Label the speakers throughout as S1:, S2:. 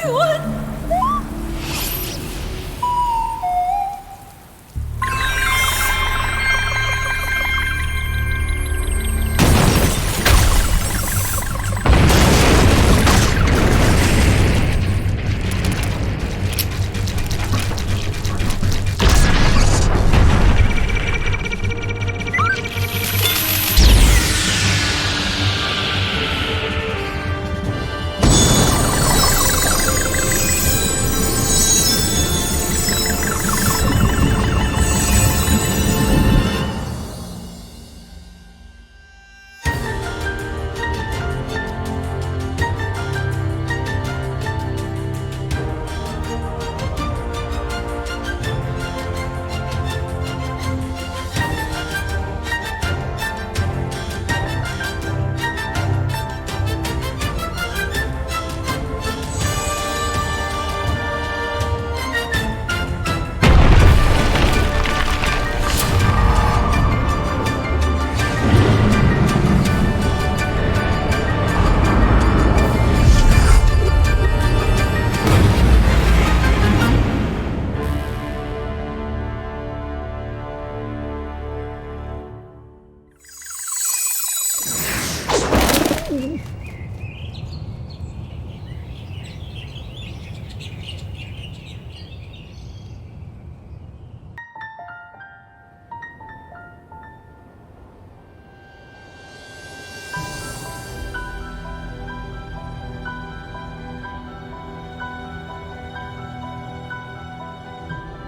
S1: everyone!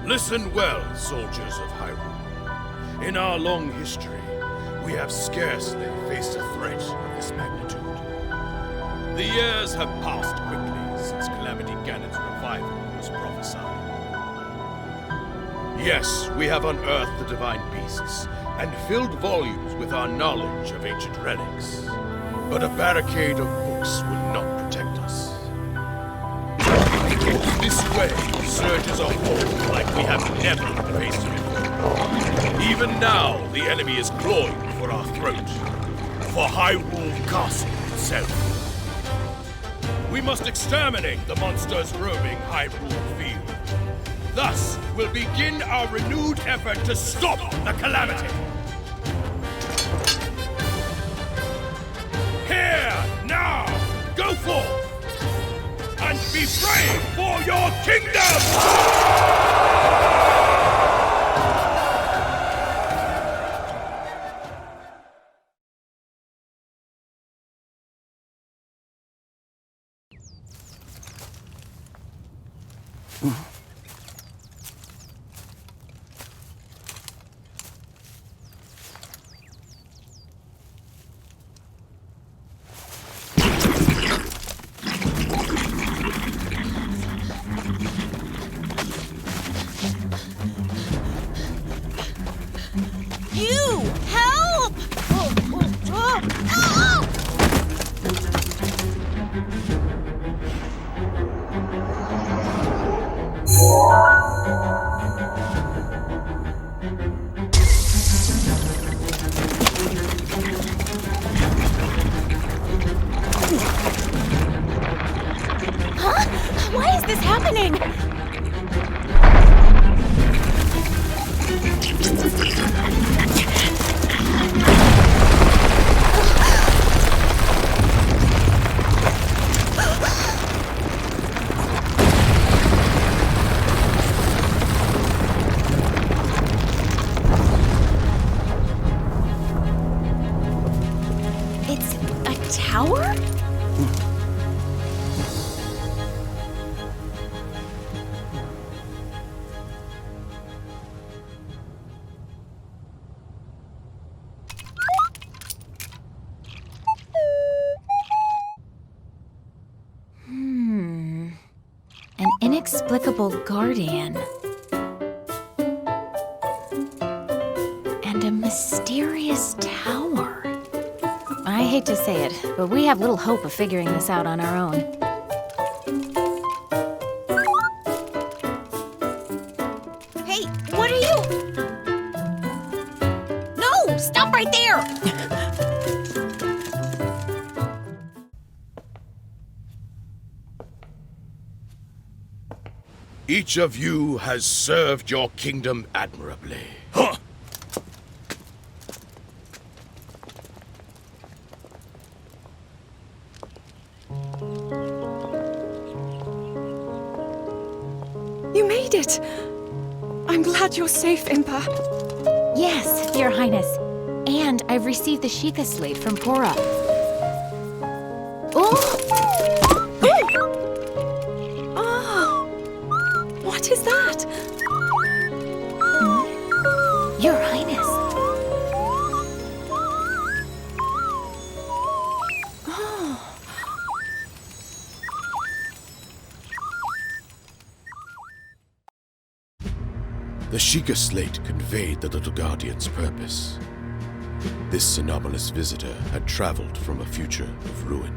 S2: Listen well, soldiers of Hyrule. In our long history, we have scarcely faced a threat of this magnitude. The years have passed quickly since Calamity Ganon's revival was prophesied. Yes, we have unearthed the divine beasts and filled volumes with our knowledge of ancient relics. But a barricade of books will not protect us. This way surges a horde like we have never faced before. Even now, the enemy is clawing for our throat. For Hyrule Castle itself. We must exterminate the monsters roaming Hyrule Field. Thus, we'll begin our renewed effort to stop the Calamity. Here, now, go forth! And be brave for your kingdom!
S1: Why is this happening? It's a tower? An inexplicable guardian. And a mysterious tower. I hate to say it, but we have little hope of figuring this out on our own. Hey, what are you? No! Stop right there!
S2: Each of you has served your kingdom admirably. Huh!
S3: You made it! I'm glad you're safe, Impa.
S1: Yes, Your Highness. And I've received the Sheikah slate from Korok. Oh!
S3: What is that?
S1: Your Highness.
S2: The Sheikah slate conveyed the little guardian's purpose. This anomalous visitor had traveled from a future of ruin,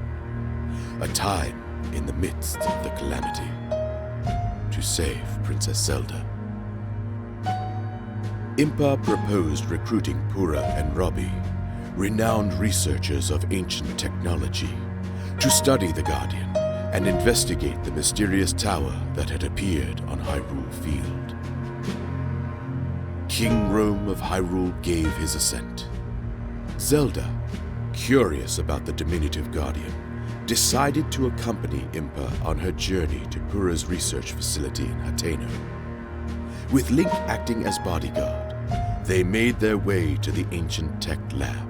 S2: a time in the midst of the calamity, to save Princess Zelda. Impa proposed recruiting Pura and Robbie, renowned researchers of ancient technology, to study the Guardian and investigate the mysterious tower that had appeared on Hyrule Field. King Rome of Hyrule gave his assent. Zelda, curious about the diminutive Guardian, decided to accompany Impa on her journey to Pura's research facility in Hateno. With Link acting as bodyguard, they made their way to the ancient tech lab.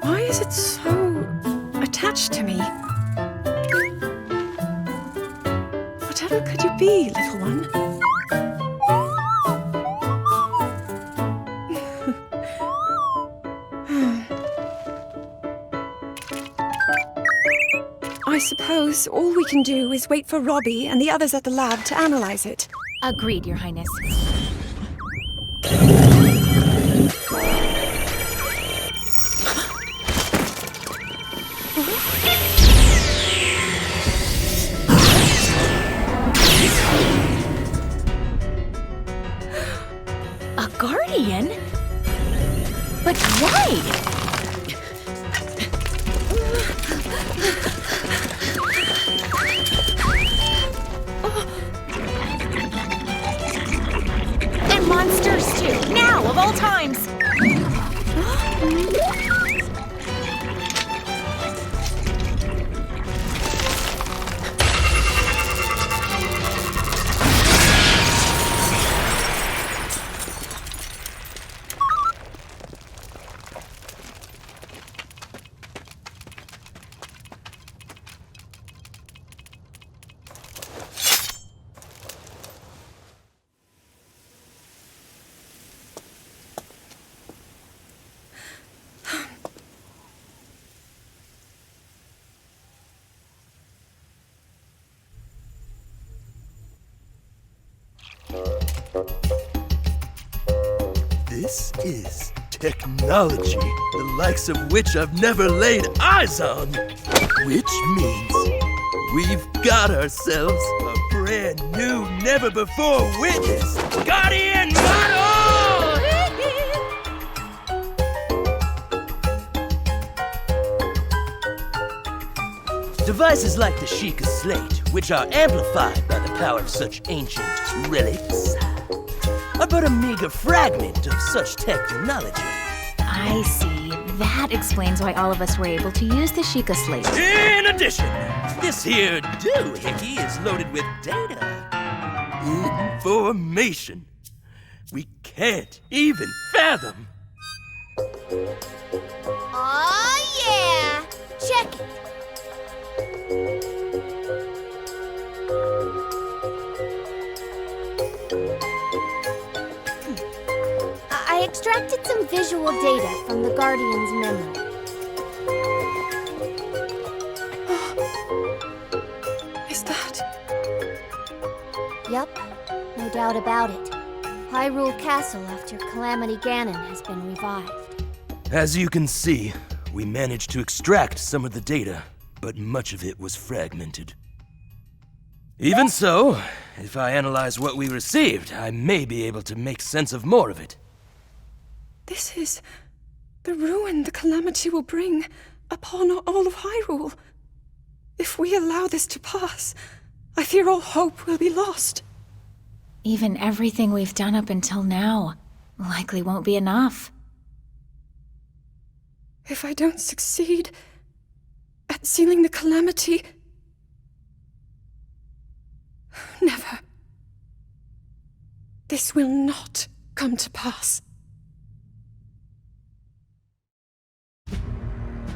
S3: Why is it so attached to me? Whatever could you be, little one? I suppose all we can do is wait for Robbie and the others at the lab to analyze it.
S1: Agreed, Your Highness. A guardian? But why? And monsters too, now of all times!
S4: This is technology, the likes of which I've never laid eyes on. Which means we've got ourselves a brand new, never-before-witnessed Guardian model! Devices like the Sheikah slate, which are amplified by the power of such ancient relics, are but a meager fragment of such technology.
S1: I see. That explains why all of us were able to use the Sheikah slate.
S4: In addition, this here doohickey is loaded with data. Information we can't even fathom.
S5: Aw, yeah! Check it! I extracted some visual data from the Guardian's memory.
S3: Is that...
S5: Yup, no doubt about it. Hyrule Castle after Calamity Ganon has been revived.
S4: As you can see, we managed to extract some of the data, but much of it was fragmented. Even so, if I analyze what we received, I may be able to make sense of more of it.
S3: This is the ruin the Calamity will bring upon all of Hyrule. If we allow this to pass, I fear all hope will be lost.
S1: Even everything we've done up until now likely won't be enough.
S3: If I don't succeed at sealing the Calamity... Never. This will not come to pass.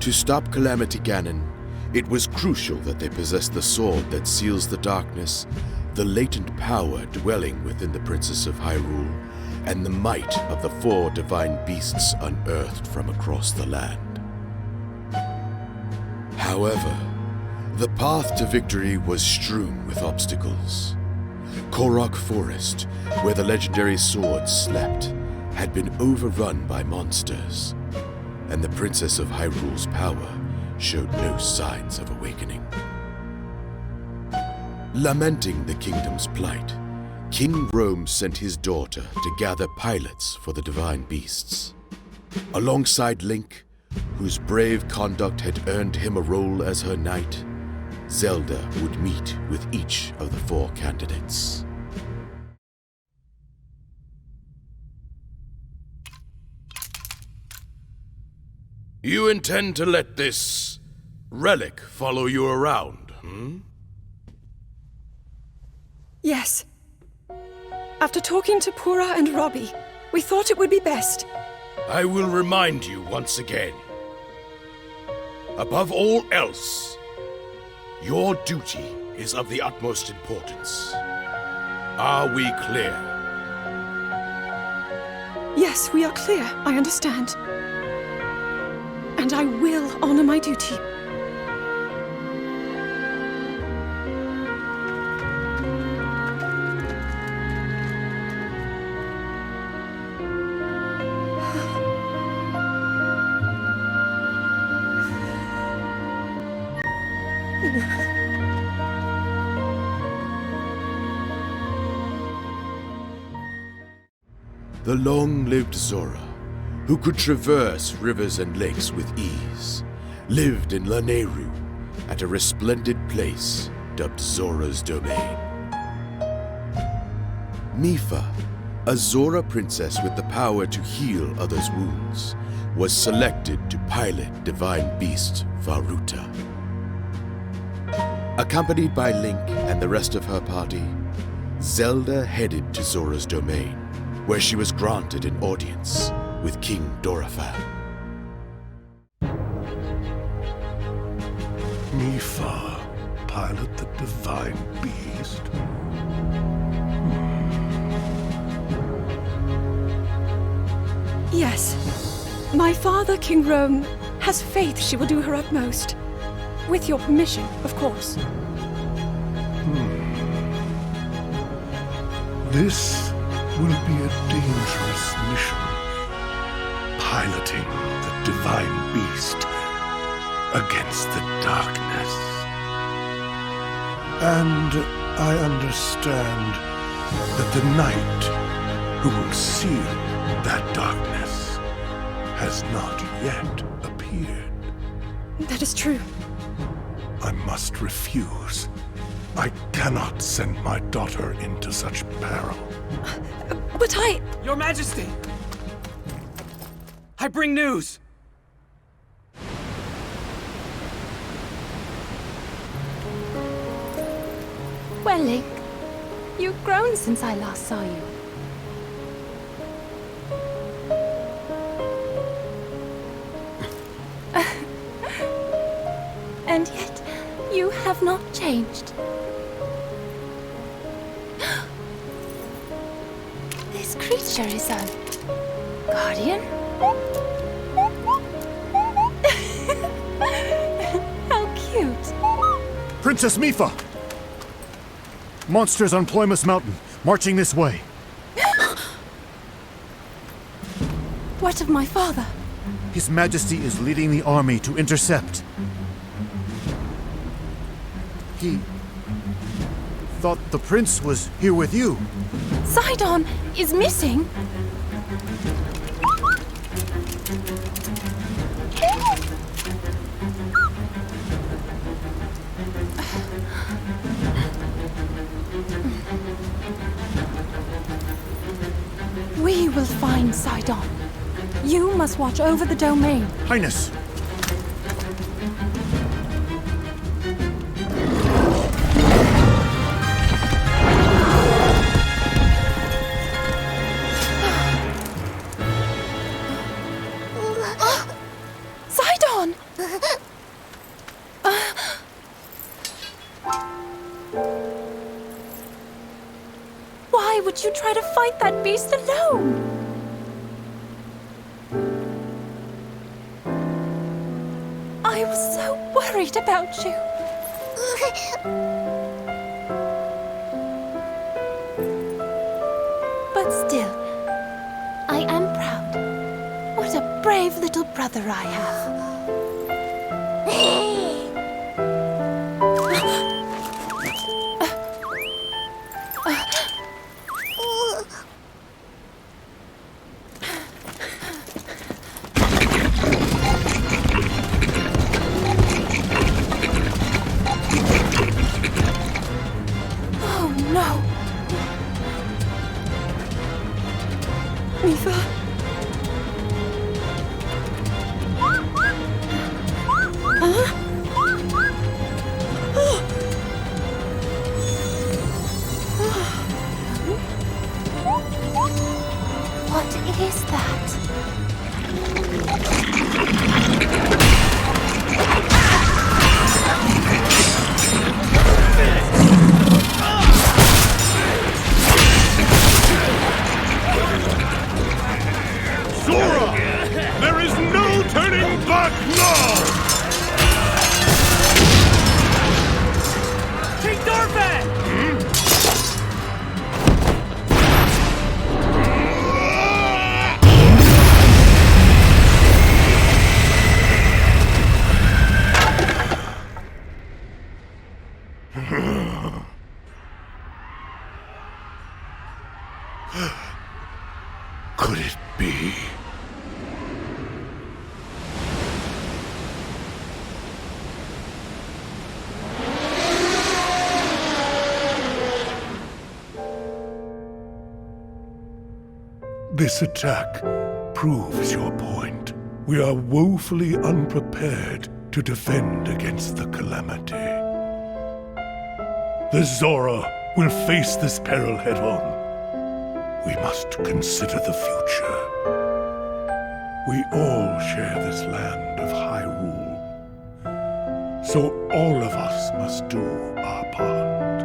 S6: To stop Calamity Ganon, it was crucial that they possess the sword that seals the darkness, the latent power dwelling within the Princess of Hyrule, and the might of the 4 divine beasts unearthed from across the land. However, the path to victory was strewn with obstacles. Korok Forest, where the legendary sword slept, had been overrun by monsters, and the Princess of Hyrule's power showed no signs of awakening. Lamenting the kingdom's plight, King Rome sent his daughter to gather pilots for the divine beasts. Alongside Link, whose brave conduct had earned him a role as her knight, Zelda would meet with each of the 4 candidates.
S2: You intend to let this relic follow you around,
S3: Yes. After talking to Pura and Robbie, we thought it would be best.
S2: I will remind you once again. Above all else, your duty is of the utmost importance. Are we clear?
S3: Yes, we are clear. I understand. And I will honor my duty.
S6: The long-lived Zora, who could traverse rivers and lakes with ease, lived in Lanayru, at a resplendent place dubbed Zora's Domain. Mipha, a Zora princess with the power to heal others' wounds, was selected to pilot divine beast Varuta. Accompanied by Link and the rest of her party, Zelda headed to Zora's Domain, where she was granted an audience with King Dorephan.
S7: Mipha, pilot the divine beast.
S3: Yes. My father, King Rome, has faith she will do her utmost. With your permission, of course.
S7: This will be a dangerous mission. Piloting the divine beast against the darkness. And I understand that the knight who will seal that darkness has not yet appeared.
S3: That is true.
S7: I must refuse. I cannot send my daughter into such peril.
S3: But I...
S8: Your Majesty! I bring news!
S9: Well, Link, you've grown since I last saw you. And yet, you have not changed. This creature is a guardian? How cute.
S10: Princess Mipha! Monsters on Ploymus Mountain, marching this way.
S9: What of my father?
S10: His Majesty is leading the army to intercept. He thought the prince was here with you.
S9: Sidon is missing? We will find Sidon. You must watch over the domain.
S10: Highness!
S9: Sidon! Why would you try to fight that beast alone? I was so worried about you. But still, I am proud. What a brave little brother I have.
S3: Mipha? Huh?
S9: What is that?
S7: Zora! There is no turning back now!
S8: King Dorfan!
S7: Could it be? This attack proves your point. We are woefully unprepared to defend against the Calamity. The Zora will face this peril head-on. We must consider the future. We all share this land of Hyrule. So all of us must do our part.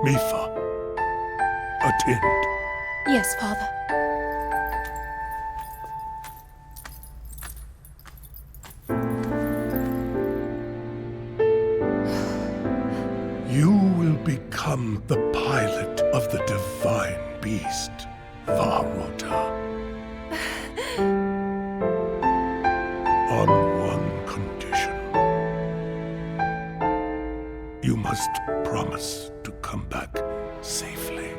S7: Mipha, attend.
S9: Yes, Father.
S7: You will become the pilot of the divine beast, Varota. On one condition. You must promise to come back safely.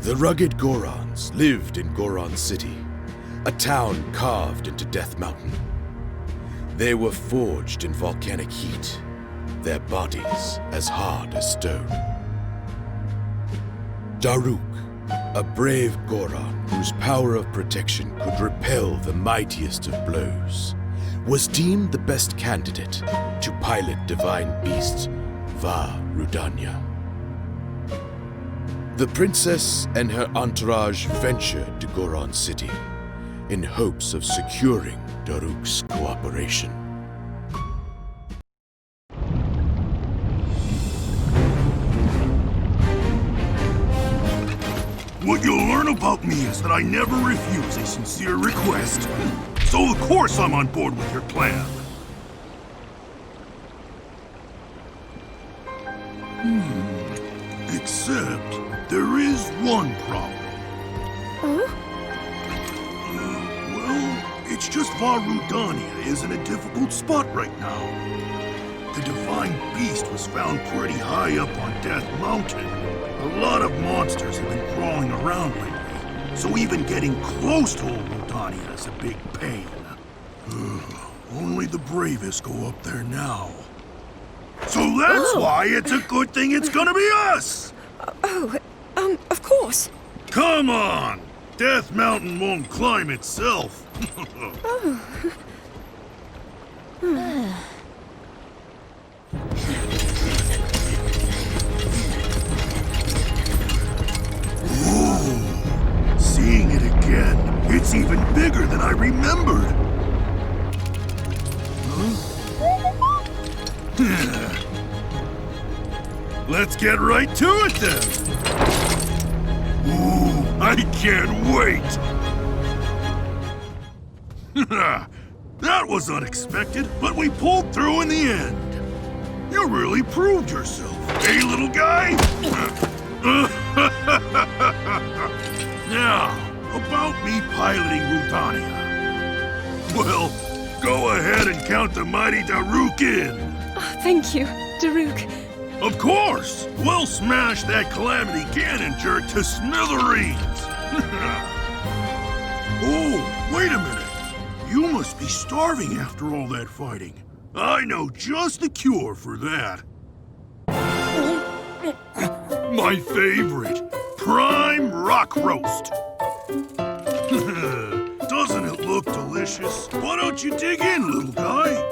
S6: The rugged Gorons lived in Goron City, a town carved into Death Mountain. They were forged in volcanic heat, their bodies as hard as stone. Daruk, a brave Goron whose power of protection could repel the mightiest of blows, was deemed the best candidate to pilot divine beast Vah Rudanya. The princess and her entourage ventured to Goron City in hopes of securing Daruk's cooperation.
S11: What you'll learn about me is that I never refuse a sincere request. So of course I'm on board with your plan. Except, there is one problem.
S3: Oh?
S11: Well, it's just Varudania is in a difficult spot right now. The Divine Beast was found pretty high up on Death Mountain. A lot of monsters have been crawling around lately, so even getting close to old Rudania is a big pain. Only the bravest go up there now. So that's why it's a good thing it's gonna be us!
S3: Of course.
S11: Come on! Death Mountain won't climb itself. Ooh, seeing it again, it's even bigger than I remembered. Let's get right to it then. Ooh, I can't wait. That was unexpected, but we pulled through in the end. You really proved yourself, eh, little guy? Now, about me piloting Rudania. Well, go ahead and count the mighty Daruk in.
S3: Oh, thank you, Daruk.
S11: Of course! We'll smash that Calamity cannon jerk to smithereens! Oh, wait a minute! You must be starving after all that fighting. I know just the cure for that. My favorite! Prime rock roast! Doesn't it look delicious? Why don't you dig in, little guy?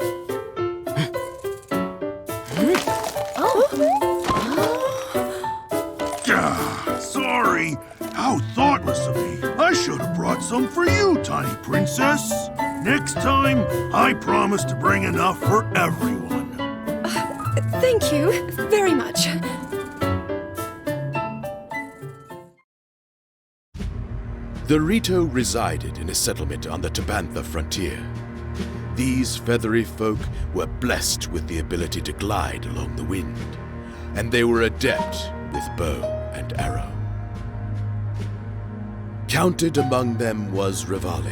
S11: Sorry. How thoughtless of me. I should have brought some for you, tiny princess. Next time, I promise to bring enough for everyone.
S3: Thank you very much.
S6: The Rito resided in a settlement on the Tabantha frontier. These feathery folk were blessed with the ability to glide along the wind, and they were adept with bow and arrow. Counted among them was Reval,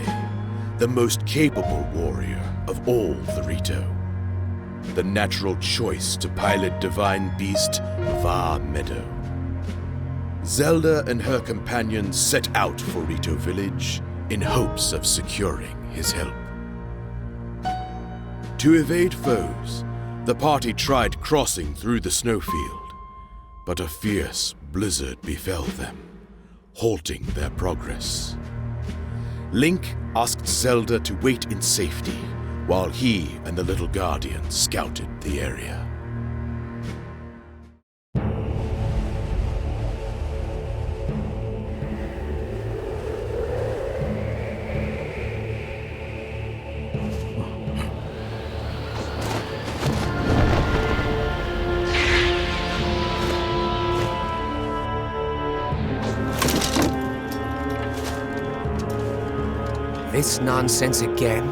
S6: the most capable warrior of all the Rito, the natural choice to pilot divine beast Va Meadow. Zelda and her companions set out for Rito village in hopes of securing his help. To evade foes, the party tried crossing through the snowfield, but a fierce blizzard befell them, halting their progress. Link asked Zelda to wait in safety while he and the little guardian scouted the area.
S8: This nonsense again?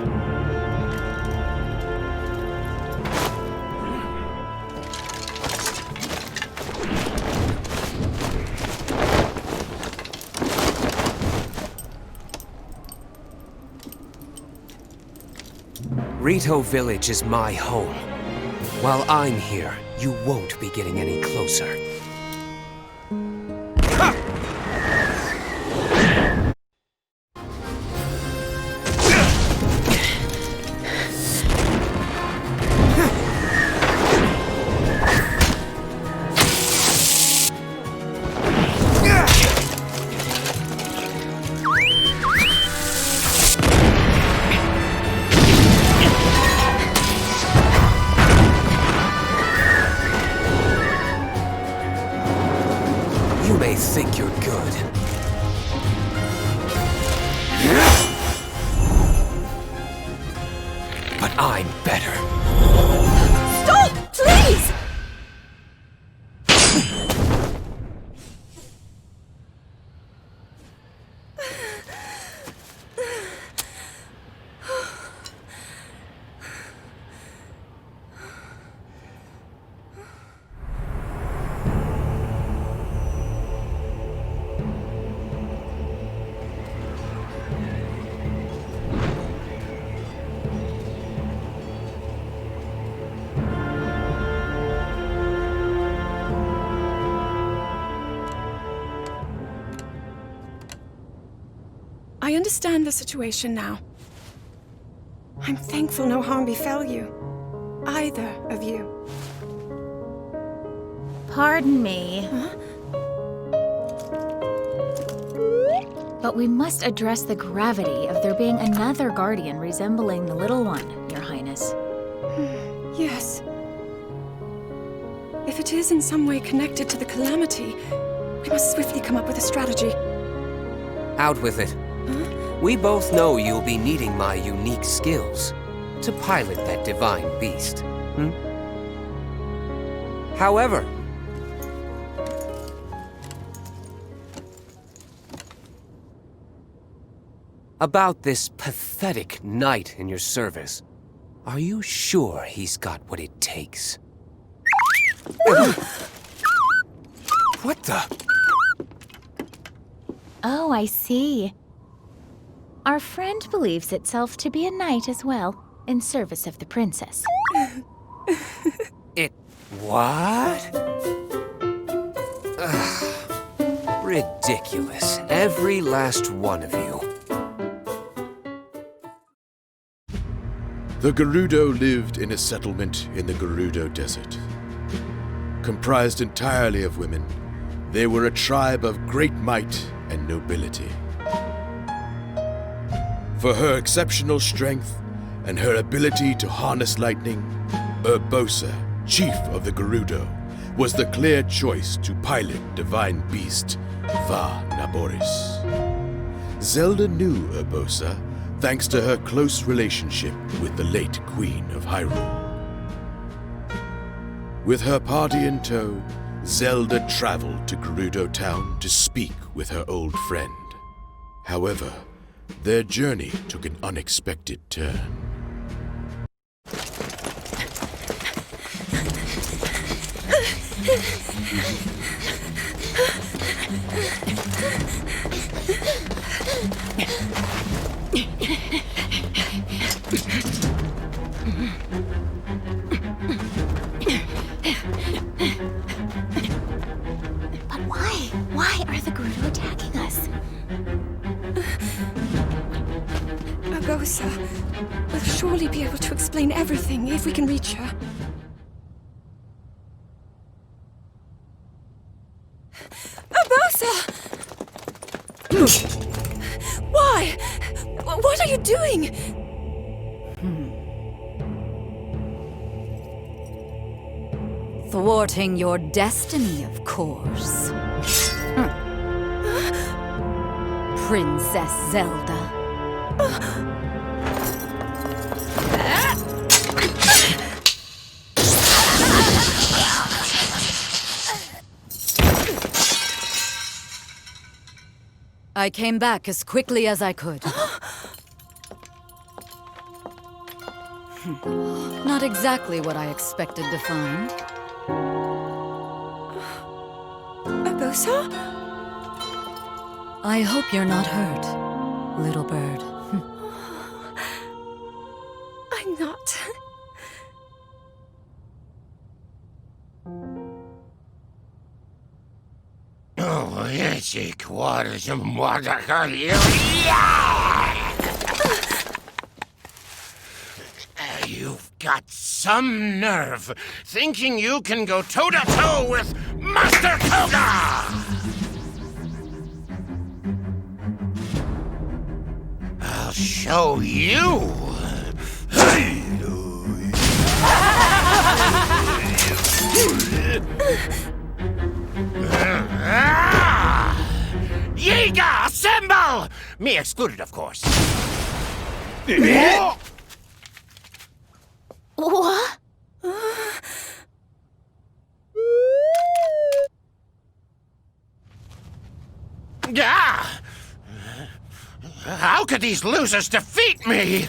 S8: Rito Village is my home. While I'm here, you won't be getting any closer. Think you're good. But I'm better.
S3: Stop, please! understand the situation now. I'm thankful no harm befell you. Either of you.
S1: Pardon me.
S3: Huh?
S1: But we must address the gravity of there being another guardian resembling the little one, Your Highness.
S3: Yes. If it is in some way connected to the Calamity, we must swiftly come up with a strategy.
S8: Out with it.
S3: Huh?
S8: We both know you'll be needing my unique skills to pilot that divine beast. However, about this pathetic knight in your service, are you sure he's got what it takes? What the?
S1: Oh, I see. Our friend believes itself to be a knight as well, in service of the princess.
S8: What? Ugh. Ridiculous. Every last one of you.
S6: The Gerudo lived in a settlement in the Gerudo Desert. Comprised entirely of women, they were a tribe of great might and nobility. For her exceptional strength and her ability to harness lightning, Urbosa, chief of the Gerudo, was the clear choice to pilot divine beast Va Naboris. Zelda knew Urbosa thanks to her close relationship with the late Queen of Hyrule. With her party in tow, Zelda traveled to Gerudo Town to speak with her old friend. However, their journey took an unexpected turn.
S1: But why? Why are the Gerudo attacking us?
S3: Urbosa will surely be able to explain everything if we can reach her. Urbosa! Why? What are you doing?
S12: Thwarting your destiny, of course. Princess Zelda. I came back as quickly as I could. Not exactly what I expected to find.
S3: Urbosa?
S12: I hope you're not hurt, little bird.
S3: I'm not.
S13: Oh, yes, quarters of water. You've got some nerve, thinking you can go toe-to-toe with Master Koga! I'll show you! Yiga, assemble! Me excluded, of course.
S1: What?
S13: Yeah! How could these losers defeat me?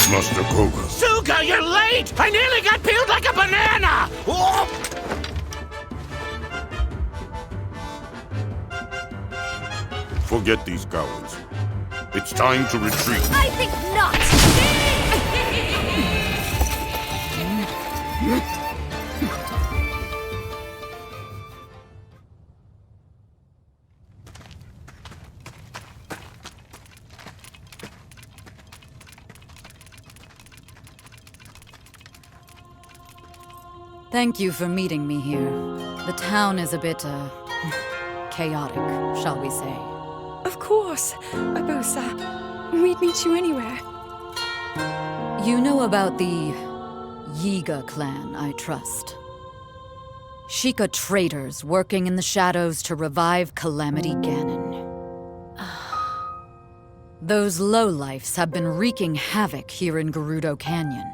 S7: Master Koga.
S13: Suga, you're late! I nearly got peeled like a banana!
S11: Forget these cowards. It's time to retreat.
S9: I think not!
S12: Thank you for meeting me here. The town is a bit, chaotic, shall we say.
S3: Of course, Urbosa. We'd meet you anywhere.
S12: You know about the Yiga clan, I trust. Sheikah traitors working in the shadows to revive Calamity Ganon. Those lowlifes have been wreaking havoc here in Gerudo Canyon.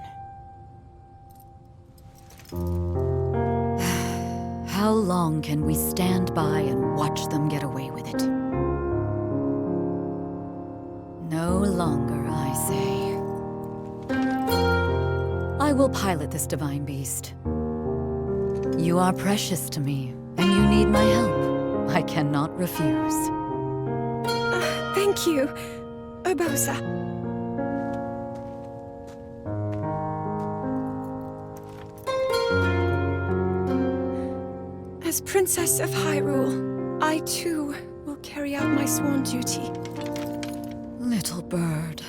S12: How long can we stand by and watch them get away with it? No longer, I say. I will pilot this divine beast. You are precious to me, and you need my help. I cannot refuse.
S3: Thank you, Urbosa. As Princess of Hyrule, I too will carry out my sworn duty.
S12: Little bird.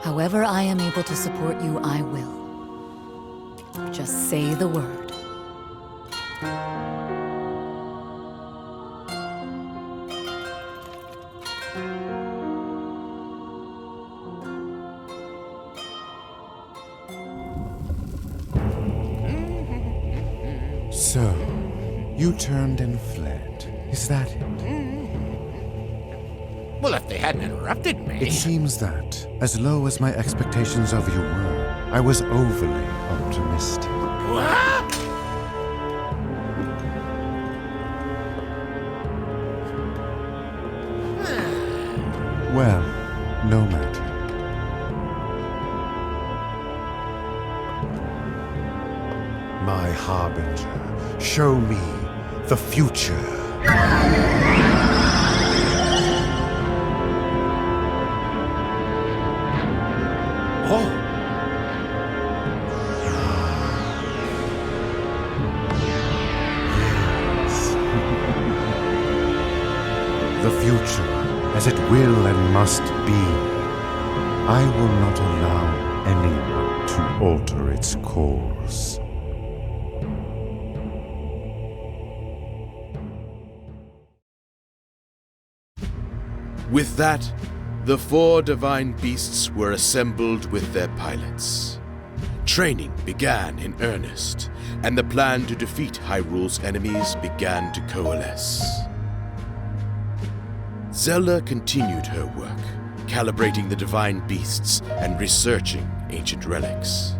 S12: However I am able to support you, I will. Just say the word.
S14: So, you turned and fled. Is that it?
S13: Well, if they hadn't interrupted me...
S14: It seems that, as low as my expectations of you were, I was overly optimistic.
S13: What?
S14: Well, no matter. My harbinger, show me the future.
S13: Oh!
S14: The future, as it will and must be. I will not allow anyone to alter its course.
S6: With that, the 4 divine beasts were assembled with their pilots. Training began in earnest, and the plan to defeat Hyrule's enemies began to coalesce. Zelda continued her work, calibrating the divine beasts and researching ancient relics.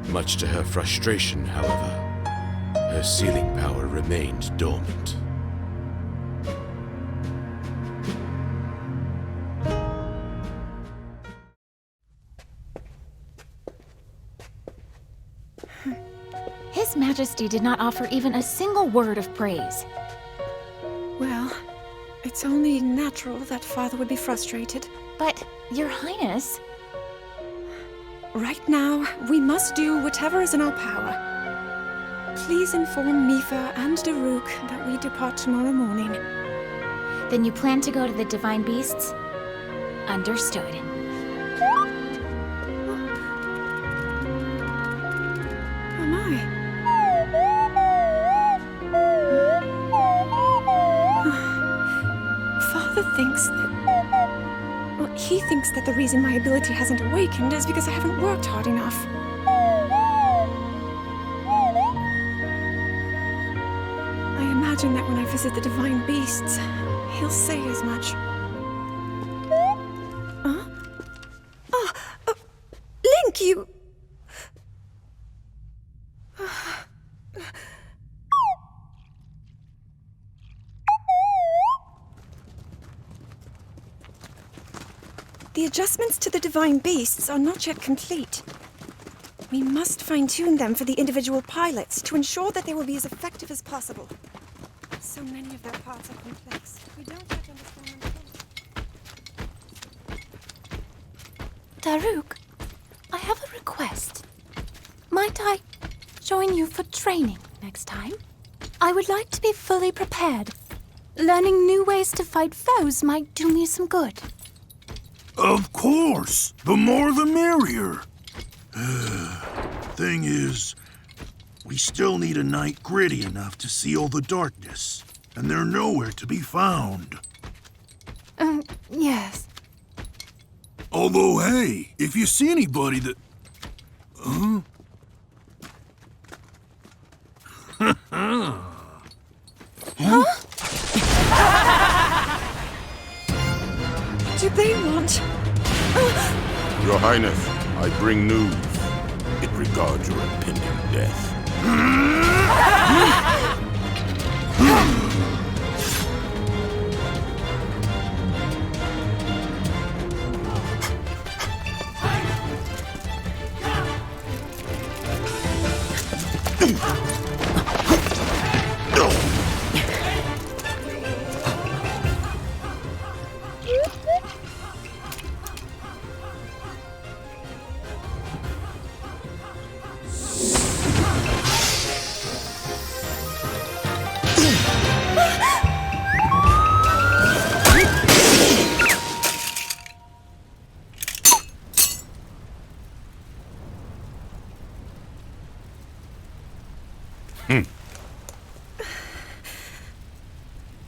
S6: Much to her frustration, however, her sealing power remained dormant.
S1: His Majesty did not offer even a single word of praise.
S3: Well, it's only natural that Father would be frustrated.
S1: But, Your Highness...
S3: Right now, we must do whatever is in our power. Please inform Mipha and Daruk that we depart tomorrow morning.
S1: Then you plan to go to the Divine Beasts? Understood.
S3: Oh my. Father thinks that... Well, he thinks that the reason my ability hasn't awakened is because I haven't worked hard enough. I imagine that when I visit the Divine Beasts, he'll say as much. Huh? Link, you... The adjustments to the Divine Beasts are not yet complete. We must fine-tune them for the individual pilots to ensure that they will be as effective as possible. So many of their parts are complex. We don't yet understand them fully.
S9: Daruk, I have a request. Might I join you for training next time? I would like to be fully prepared. Learning new ways to fight foes might do me some good.
S11: Of course! The more the merrier! Thing is, we still need a night gritty enough to seal the darkness, and they're nowhere to be found.
S9: Yes.
S11: Although, hey, if you see anybody that... Huh?
S3: Huh? Do they want...
S15: Your Highness, I bring news. It regards your impending death.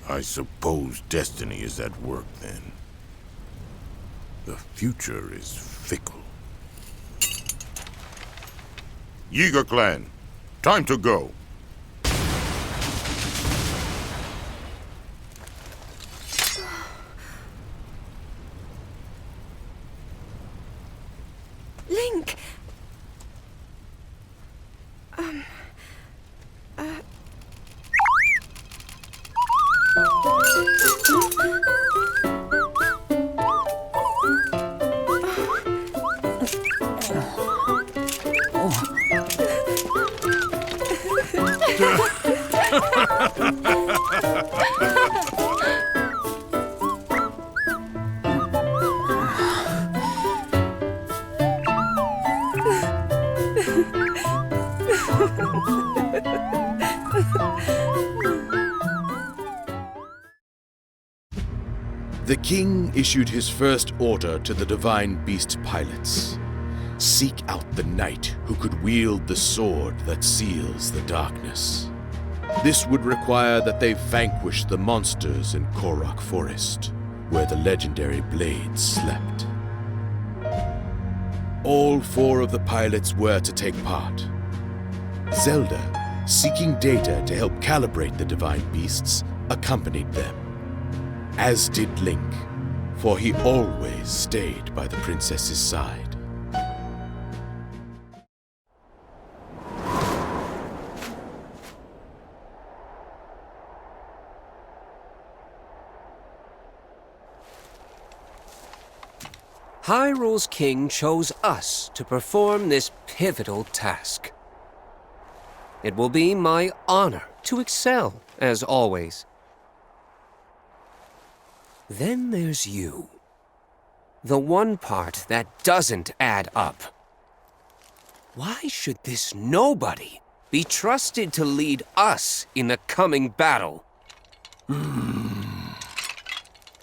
S15: I suppose destiny is at work, then. The future is fickle. Yiga clan, time to go.
S3: Link!
S6: The king issued his first order to the Divine Beast pilots. Seek out the knight who could wield the sword that seals the darkness. This would require that they vanquish the monsters in Korok Forest, where the legendary blades slept. All 4 of the pilots were to take part. Zelda, seeking data to help calibrate the Divine Beasts, accompanied them. As did Link, for he always stayed by the princess's side.
S8: Hyrule's king chose us to perform this pivotal task. It will be my honor to excel, as always. Then there's you. The one part that doesn't add up. Why should this nobody be trusted to lead us in the coming battle?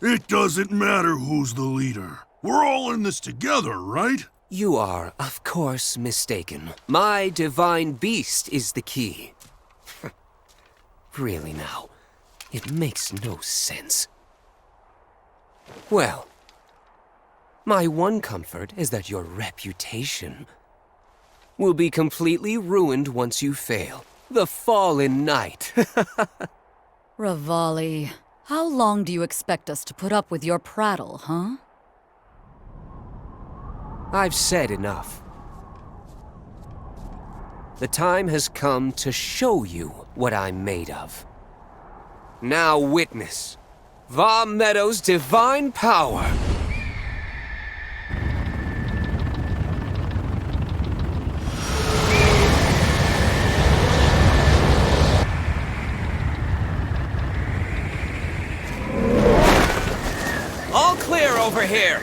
S11: It doesn't matter who's the leader. We're all in this together, right?
S8: You are, of course, mistaken. My divine beast is the key. Really now, it makes no sense. Well, my one comfort is that your reputation will be completely ruined once you fail. The fallen knight.
S12: Revali, how long do you expect us to put up with your prattle, huh?
S8: I've said enough. The time has come to show you what I'm made of. Now witness Va Meadow's divine power. over here!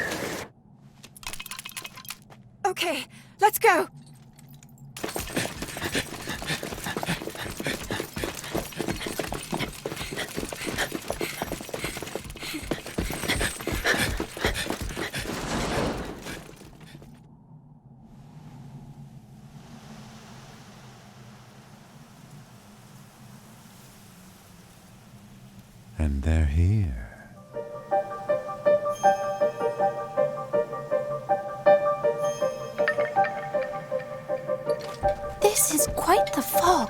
S3: Okay, let's go.
S14: And they're here.
S9: This is quite the fog.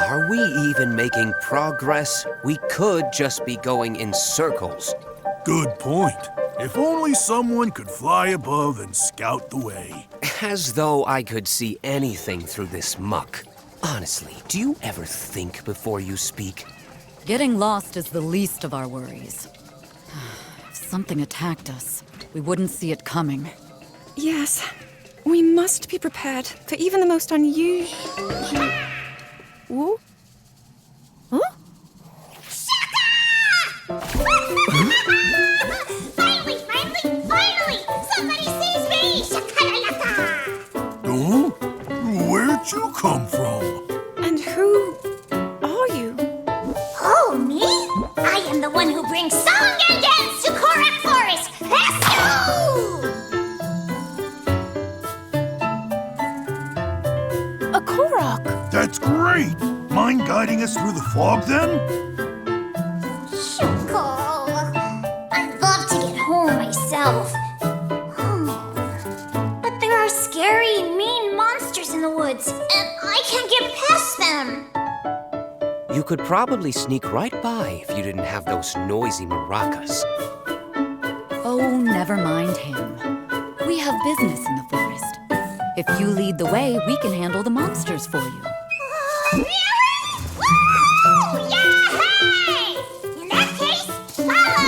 S8: Are we even making progress? We could just be going in circles.
S11: Good point. If only someone could fly above and scout the way.
S8: As though I could see anything through this muck. Honestly, do you ever think before you speak?
S12: Getting lost is the least of our worries. If something attacked us, we wouldn't see it coming.
S3: Yes, we must be prepared for even the most unusual... Whoa? Huh?
S5: Finally! Somebody sees me!
S11: Oh? Where'd you come from?
S3: And who are you?
S5: Oh, me? I am the one who brings song and dance to Korok Forest! Let's go!
S9: A Korok!
S11: That's great! Mind guiding us through the fog, then?
S5: Shuckle. I'd love to get home myself. But there are scary, mean monsters in the woods, and I can't get past them.
S8: You could probably sneak right by if you didn't have those noisy maracas.
S12: Oh, never mind him. We have business in the forest. If you lead the way, we can handle the monsters for you.
S5: Woo! Yay! In that case, follow!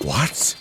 S14: What?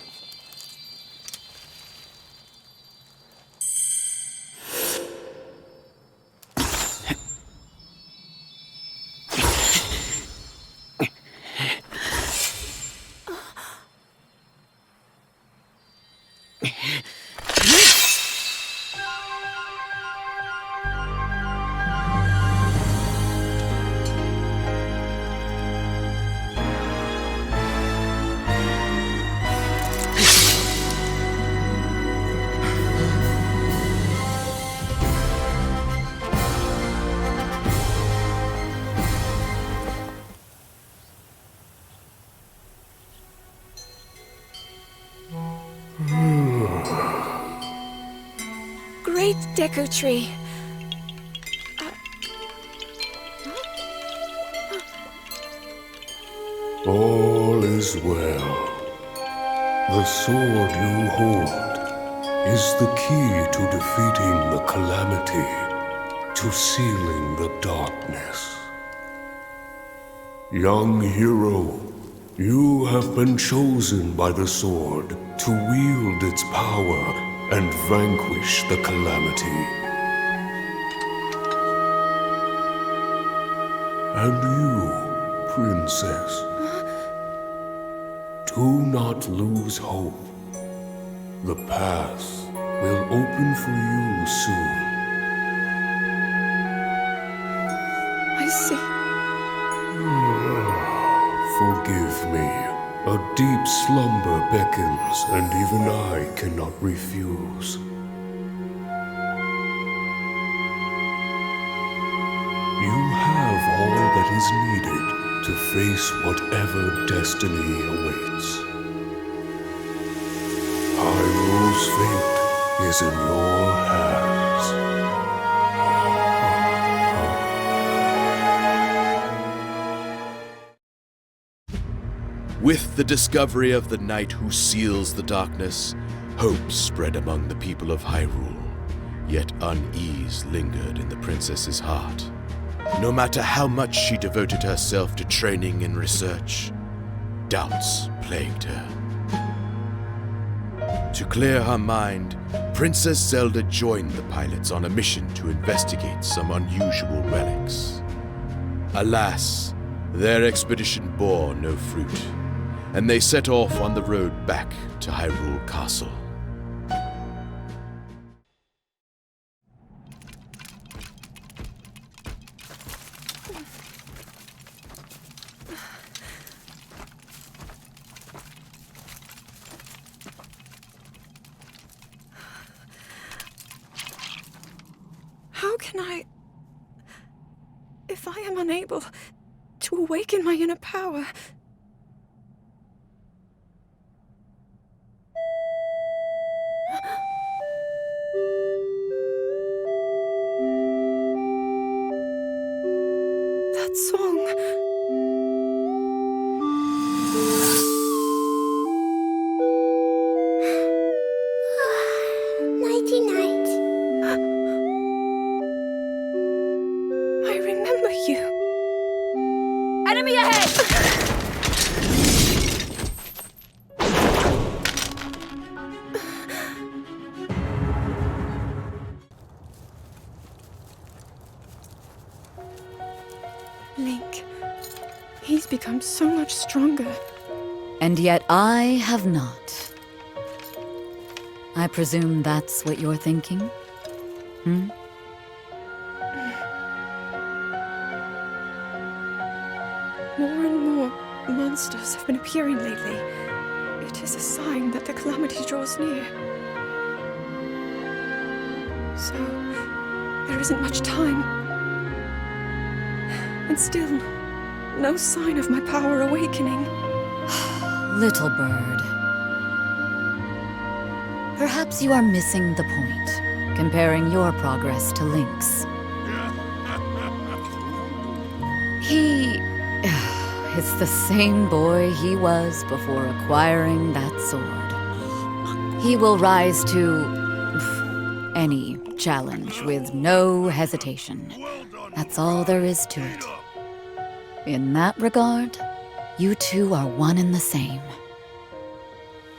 S3: Great Deku Tree.
S7: All is well. The sword you hold is the key to defeating the Calamity, to sealing the darkness. Young hero, you have been chosen by the sword to wield its power and vanquish the Calamity. And you, Princess, do not lose hope. The path will open for you soon.
S3: I see.
S7: Forgive me. A deep slumber beckons, and even I cannot refuse. You have all that is needed to face whatever destiny awaits. Hyrule's fate is in your hands.
S6: With the discovery of the knight who seals the darkness, hope spread among the people of Hyrule, yet unease lingered in the princess's heart. No matter how much she devoted herself to training and research, doubts plagued her. To clear her mind, Princess Zelda joined the pilots on a mission to investigate some unusual relics. Alas, their expedition bore no fruit, and they set off on the road back to Hyrule Castle.
S3: How can I... If I am unable to awaken my inner power... That song...
S5: Nighty-night.
S3: I remember you.
S9: Enemy ahead!
S3: Link. He's become so much stronger.
S12: And yet I have not. I presume that's what you're thinking? Hmm?
S3: More and more monsters have been appearing lately. It is a sign that the Calamity draws near. So, there isn't much time. And still, no sign of my power awakening.
S12: Little bird. Perhaps you are missing the point, comparing your progress to Link's. He is the same boy he was before acquiring that sword. He will rise to any challenge with no hesitation. That's all there is to it. In that regard, you two are one and the same.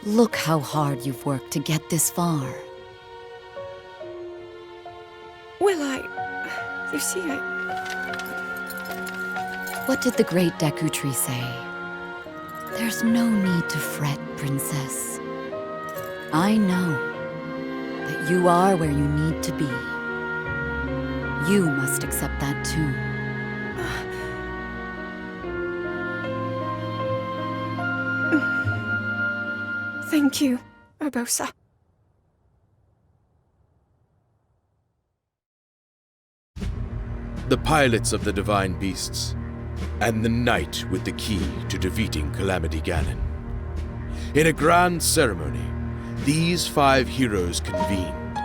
S12: Look how hard you've worked to get this far.
S3: Well, you see,
S12: What did the great Deku Tree say? There's no need to fret, Princess. I know that you are where you need to be. You must accept that too.
S3: Thank you, Urbosa.
S6: The pilots of the divine beasts, and the knight with the key to defeating Calamity Ganon. In a grand ceremony, these 5 heroes convened,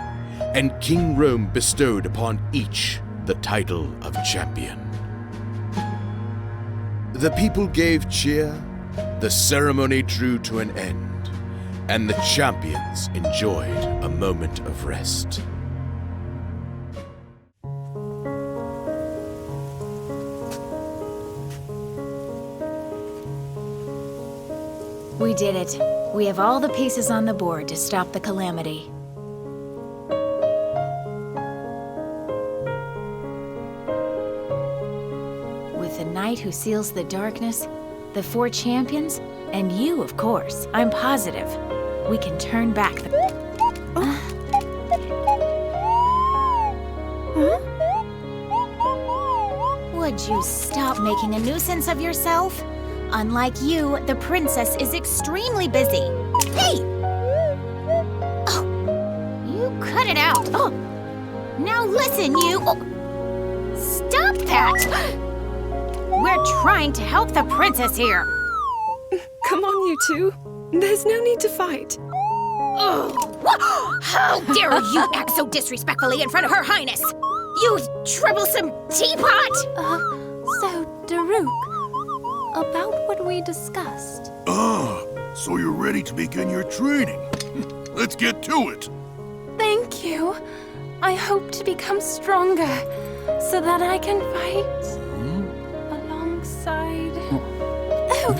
S6: and King Rome bestowed upon each the title of champion. The people gave cheer The ceremony drew to an end, and the champions enjoyed a moment of rest.
S1: We did it. We have all the pieces on the board to stop the Calamity. With the Knight who seals the darkness, the 4 champions, and you, of course, I'm positive we can turn back the... Would you stop making a nuisance of yourself? Unlike you, the princess is extremely busy. Hey! Oh, you cut it out. Oh, now listen, you... Oh. Stop that! We're trying to help the princess here.
S3: Come on, you two. There's no need to fight.
S1: Oh, how dare you act so disrespectfully in front of Her Highness! You troublesome teapot!
S9: So, Daruk, about what we discussed.
S11: So you're ready to begin your training. Let's get to it.
S9: Thank you. I hope to become stronger so that I can fight alongside... Oh,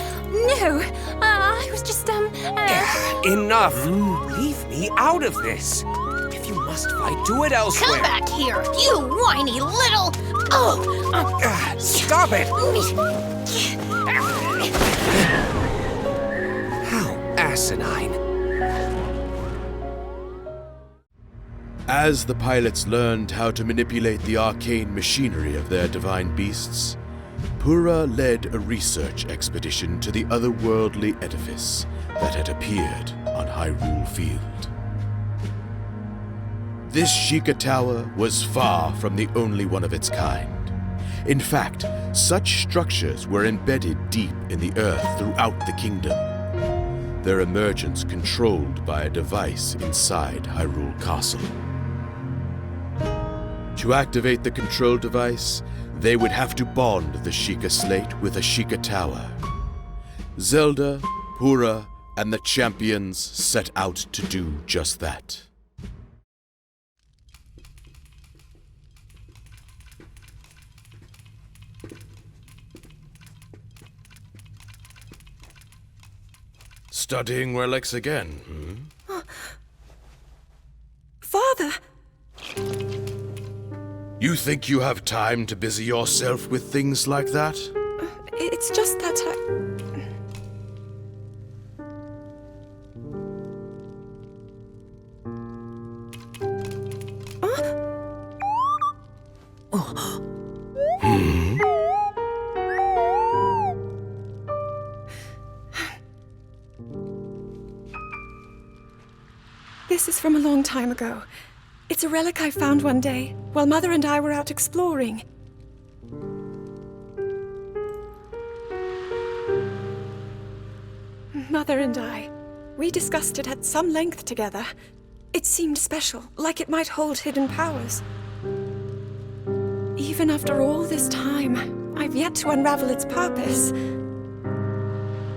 S9: no! I was just,
S8: Enough! Leave me out of this. If you must fight, do it elsewhere.
S1: Come back here, you whiny little...
S8: Stop it! How asinine.
S6: As the pilots learned how to manipulate the arcane machinery of their divine beasts, Pura led a research expedition to the otherworldly edifice that had appeared on Hyrule Field. This Sheikah Tower was far from the only one of its kind. In fact, such structures were embedded deep in the earth throughout the kingdom, their emergence controlled by a device inside Hyrule Castle. To activate the control device, they would have to bond the Sheikah Slate with a Sheikah Tower. Zelda, Pura, and the champions set out to do just that. Studying relics again,
S3: Father!
S6: You think you have time to busy yourself with things like that?
S3: It's just that This is from a long time ago. It's a relic I found one day, while Mother and I were out exploring. Mother and I, we discussed it at some length together. It seemed special, like it might hold hidden powers. Even after all this time, I've yet to unravel its purpose.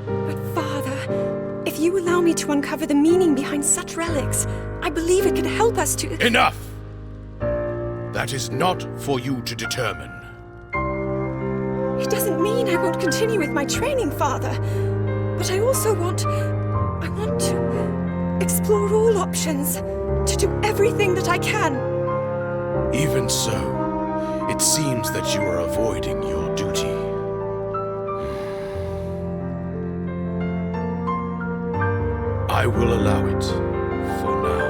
S3: But Father, if you allow me to uncover the meaning behind such relics, I believe it could help us to...
S6: Enough! That is not for you to determine.
S3: It doesn't mean I won't continue with my training, Father. But I also want to explore all options, to do everything that I can.
S6: Even so, it seems that you are avoiding your duty. I will allow it, for now.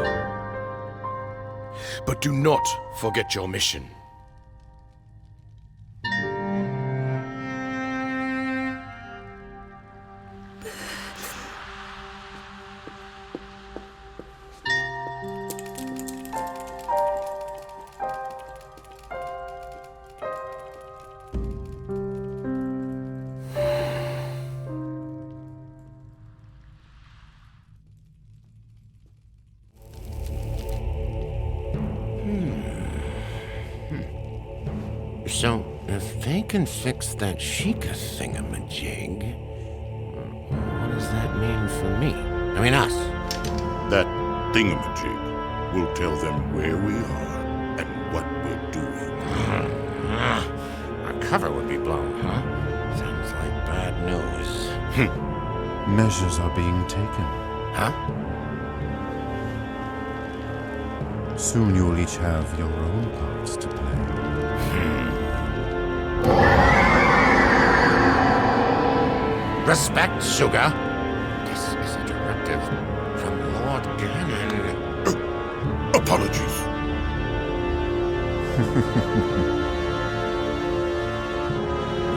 S6: But do not forget your mission.
S13: So, if they can fix that Sheikah thingamajig... mean for me? I mean us?
S15: That thingamajig will tell them where we are and what we're doing.
S13: Our cover would be blown, huh? Sounds like bad news.
S14: Measures are being taken.
S13: Huh?
S14: Soon you'll each have your own parts to play.
S13: Respect, Sugar. This is a directive from Lord Ganon.
S15: Apologies.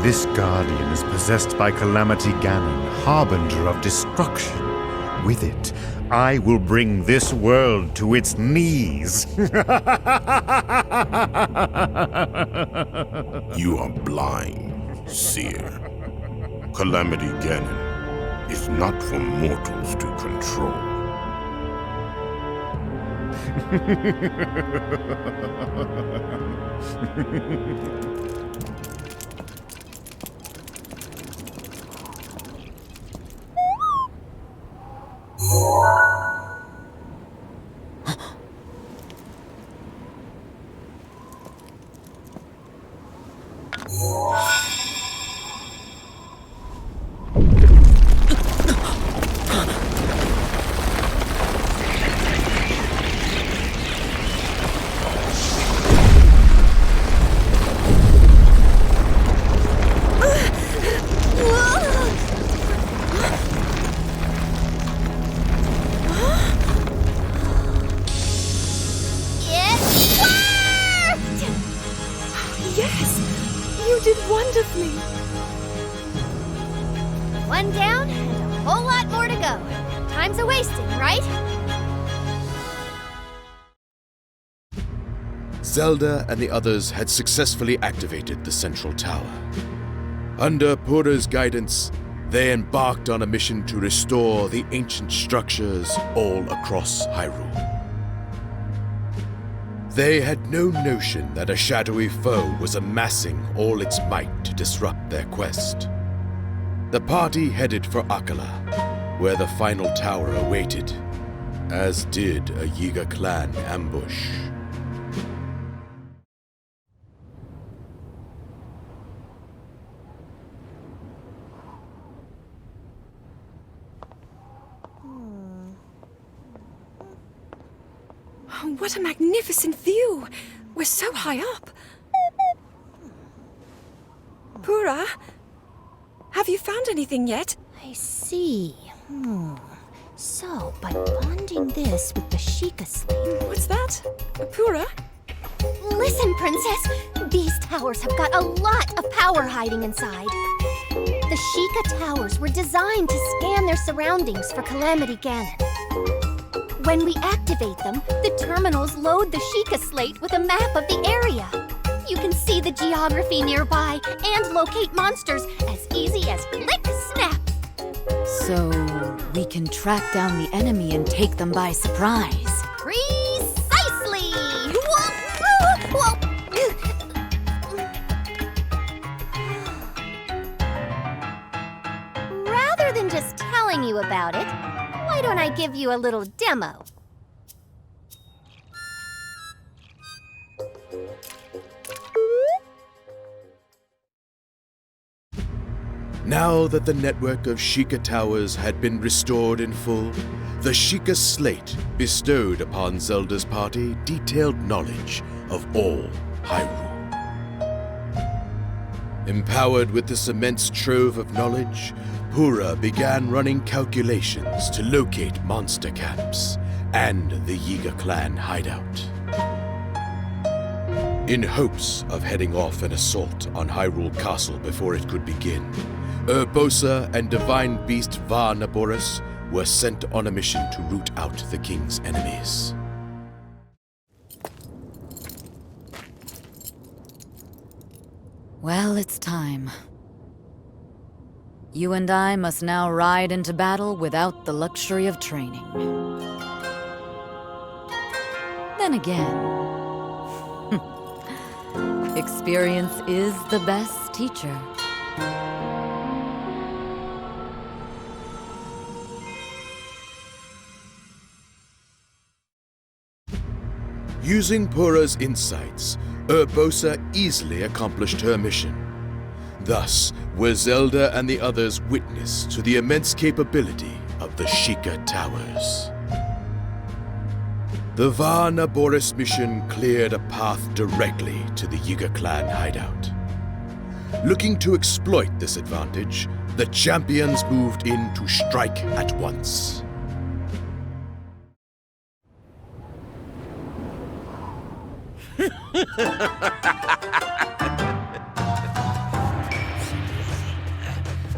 S14: This guardian is possessed by Calamity Ganon, harbinger of destruction. With it, I will bring this world to its knees.
S15: You are blind, seer. Calamity Ganon is not for mortals to control.
S16: One down and a whole lot more to go. Time's a-wasting, right?
S6: Zelda and the others had successfully activated the central tower. Under Purah's guidance, they embarked on a mission to restore the ancient structures all across Hyrule. They had no notion that a shadowy foe was amassing all its might to disrupt their quest. The party headed for Akkala, where the final tower awaited, as did a Yiga clan ambush.
S3: Oh, what a magnificent view! We're so high up. Purah, have you found anything yet?
S1: I see. So, by bonding this with the Sheikah slate...
S3: What's that? Purah?
S16: Listen, Princess. These towers have got a lot of power hiding inside. The Sheikah towers were designed to scan their surroundings for Calamity Ganon. When we activate them, the terminals load the Sheikah slate with a map of the area. You can see the geography nearby and locate monsters as easy as flick snap.
S12: So, we can track down the enemy and take them by surprise.
S16: Precisely! Rather than just telling you about it, why don't I give you a little demo?
S6: Now that the network of Sheikah towers had been restored in full, the Sheikah slate bestowed upon Zelda's party detailed knowledge of all Hyrule. Empowered with this immense trove of knowledge, Purah began running calculations to locate monster camps and the Yiga clan hideout. In hopes of heading off an assault on Hyrule Castle before it could begin, Urbosa and Divine Beast Va Naboris were sent on a mission to root out the king's enemies.
S12: Well, it's time. You and I must now ride into battle without the luxury of training. Then again, experience is the best teacher.
S6: Using Purah's insights, Urbosa easily accomplished her mission. Thus were Zelda and the others witness to the immense capability of the Sheikah Towers. The Varna Boris mission cleared a path directly to the Yiga clan hideout. Looking to exploit this advantage, the champions moved in to strike at once.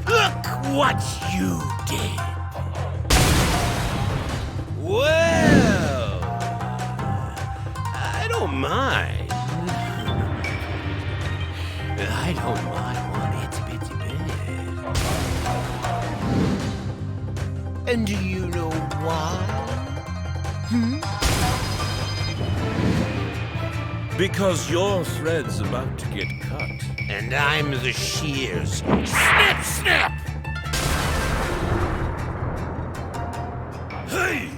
S2: Look what you did! Well, I don't mind. I don't mind one itsy bitsy bit. And do you know why? Because your thread's about to get cut. And I'm the shears. Snip, snip! Hey!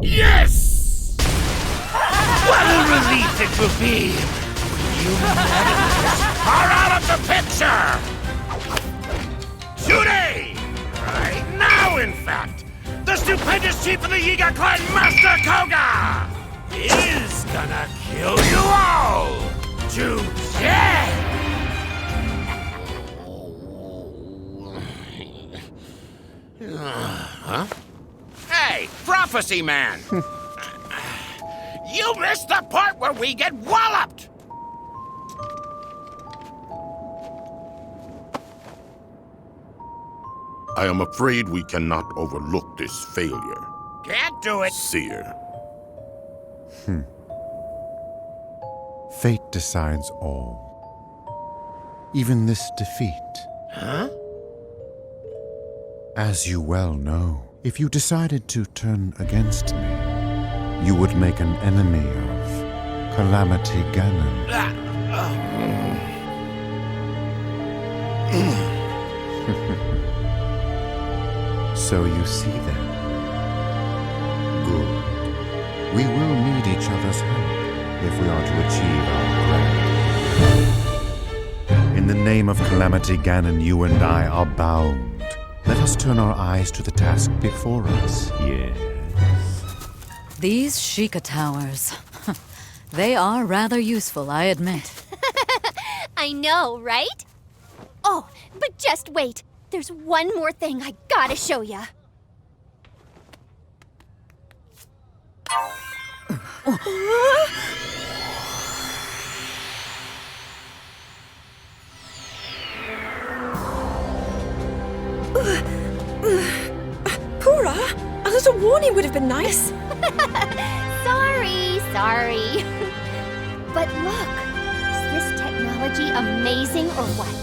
S2: Yes! What a relief it will be when you madams are out of the picture! Today! Right now, in fact! The stupendous chief of the Yiga clan, Master Koga, is gonna kill you all to death! Huh? Hey, prophecy man! You missed the part where we get walloped!
S15: I am afraid we cannot overlook this failure.
S2: Can't do it!
S15: Seer.
S14: Fate decides all. Even this defeat.
S2: Huh?
S14: As you well know, if you decided to turn against me, you would make an enemy of Calamity Ganon. So you see then. Good. We will need each other's help if we are to achieve our grand. In the name of Calamity Ganon, you and I are bound. Let us turn our eyes to the task before us. Yes.
S12: These Sheikah Towers. They are rather useful, I admit.
S16: I know, right? Oh, but just wait. There's one more thing I gotta show ya.
S3: Pura, a little warning would have been nice.
S16: Sorry. But look, is this technology amazing or what?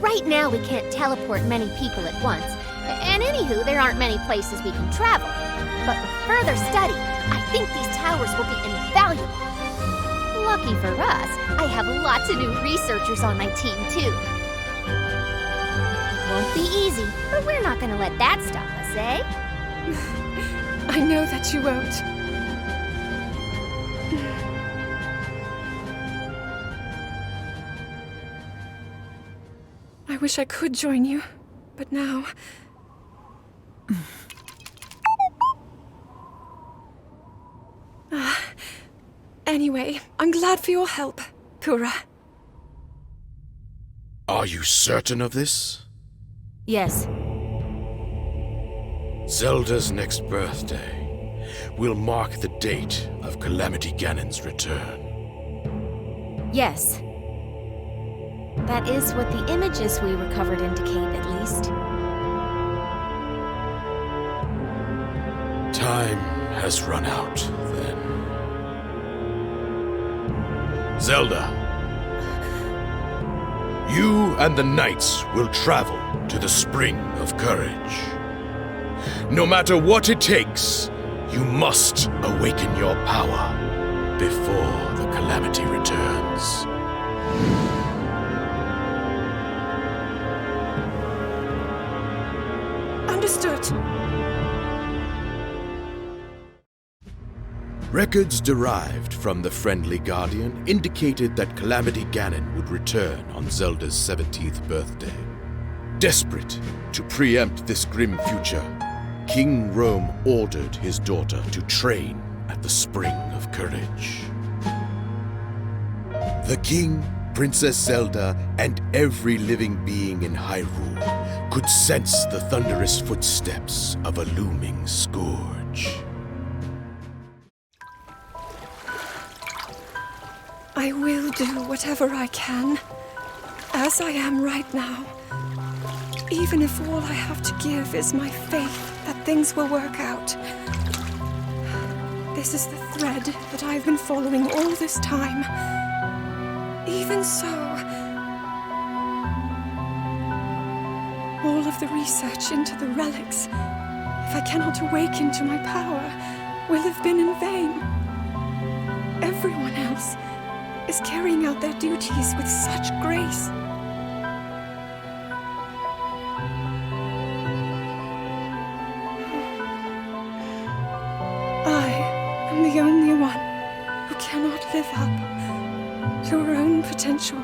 S16: Right now we can't teleport many people at once. And anywho, there aren't many places we can travel. But with further study, I think these towers will be invaluable. Lucky for us, I have lots of new researchers on my team, too. Won't be easy, but we're not gonna let that stop us, eh?
S3: I know that you won't. I wish I could join you, but now... Anyway, I'm glad for your help, Pura.
S6: Are you certain of this?
S1: Yes.
S6: Zelda's next birthday will mark the date of Calamity Ganon's return.
S1: Yes. That is what the images we recovered indicate, at least.
S6: Time has run out, then. Zelda, you and the knights will travel to the Spring of Courage. No matter what it takes, you must awaken your power before the Calamity returns.
S3: Understood.
S6: Records derived from the Friendly Guardian indicated that Calamity Ganon would return on Zelda's 17th birthday. Desperate to preempt this grim future, King Rome ordered his daughter to train at the Spring of Courage. The king, Princess Zelda, and every living being in Hyrule could sense the thunderous footsteps of a looming scourge.
S3: I will do whatever I can, as I am right now. Even if all I have to give is my faith that things will work out. This is the thread that I've been following all this time. Even so, all of the research into the relics, if I cannot awaken to my power, will have been in vain. Everyone else is carrying out their duties with such grace. I am the only one who cannot live up to her own potential.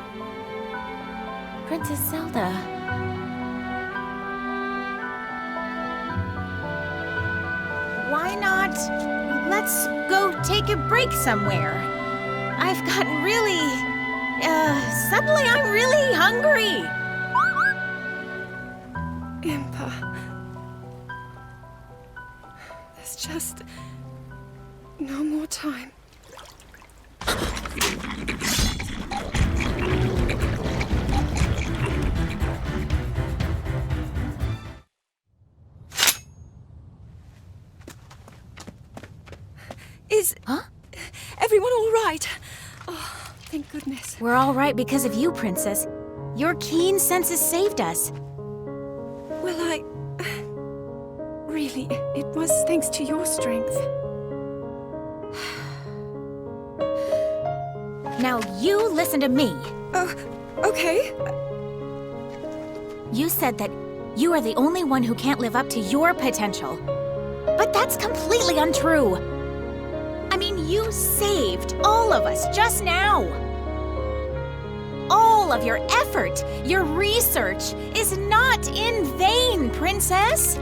S1: Princess Zelda. Why not? Let's go take a break somewhere. I've gotten really... suddenly I'm really hungry.
S3: Impa. There's just no more time. Is everyone all right? Oh, thank goodness.
S1: We're all right because of you, Princess. Your keen senses saved us.
S3: Well, really, it was thanks to your strength.
S1: Now you listen to me.
S3: Okay.
S1: You said that you are the only one who can't live up to your potential. But that's completely untrue. I mean, you saved all of us just now. All of your effort, your research is not in vain, Princess.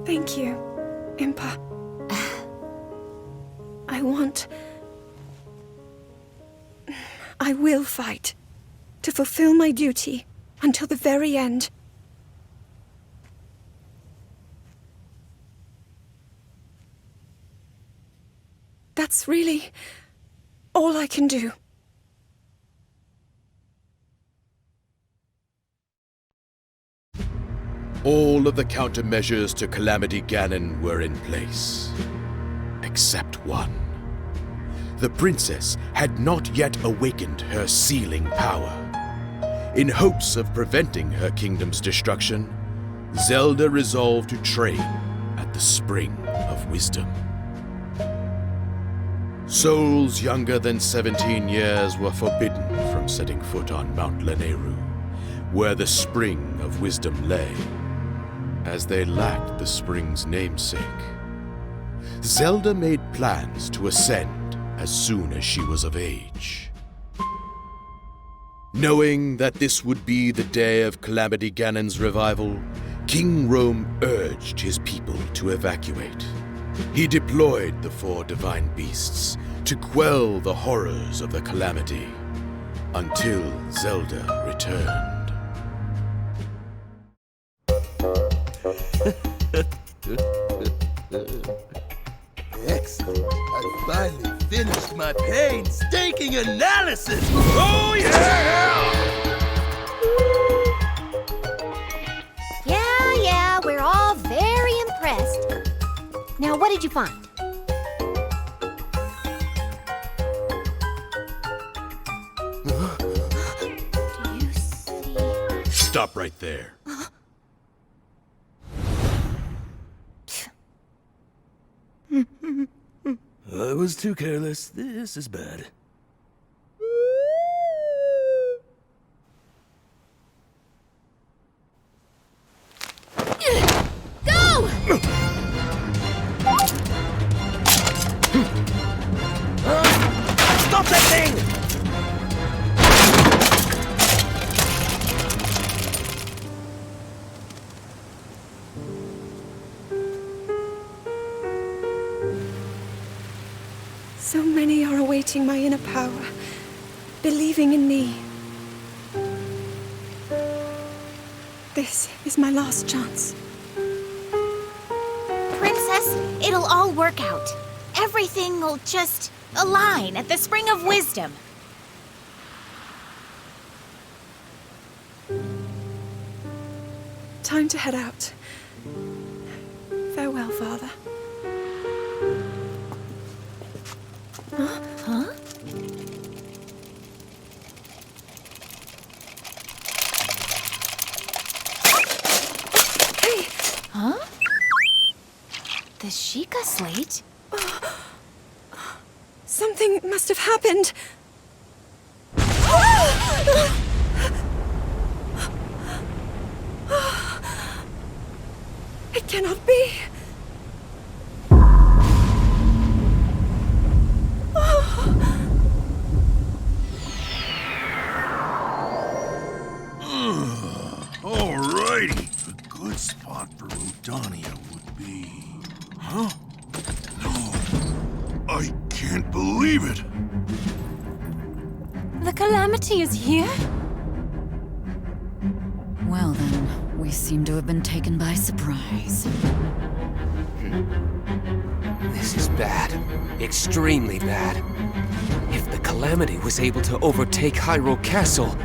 S3: Thank you, Impa. I will fight to fulfill my duty until the very end. That's really all I can do.
S6: All of the countermeasures to Calamity Ganon were in place, except one. The princess had not yet awakened her sealing power. In hopes of preventing her kingdom's destruction, Zelda resolved to train at the Spring of Wisdom. Souls younger than 17 years were forbidden from setting foot on Mount Lanayru, where the Spring of Wisdom lay, as they lacked the spring's namesake. Zelda made plans to ascend as soon as she was of age. Knowing that this would be the day of Calamity Ganon's revival, King Rome urged his people to evacuate. He deployed the 4 divine beasts to quell the horrors of the calamity until Zelda returned.
S4: Excellent. I finally finished my painstaking analysis.
S2: Oh, yeah!
S16: Yeah, we're all very impressed. Now, what did you find?
S6: Stop right there.
S4: I was too careless. This is bad.
S16: Go!
S4: Stop that thing!
S3: So many are awaiting my inner power, believing in me. This is my last chance.
S1: Princess, it'll all work out. Everything will just align at the Spring of Wisdom.
S3: Time to head out. Farewell, Father.
S1: Huh?
S3: Hey!
S1: Huh? The Sheikah slate?
S3: Something must have happened. It cannot be.
S11: Alrighty. A good spot for Rudania would be... Huh? No. I can't believe it.
S9: The Calamity is here?
S12: Well then, we seem to have been taken by surprise.
S8: This is bad. Extremely bad. If the Calamity was able to overtake Hyrule Castle...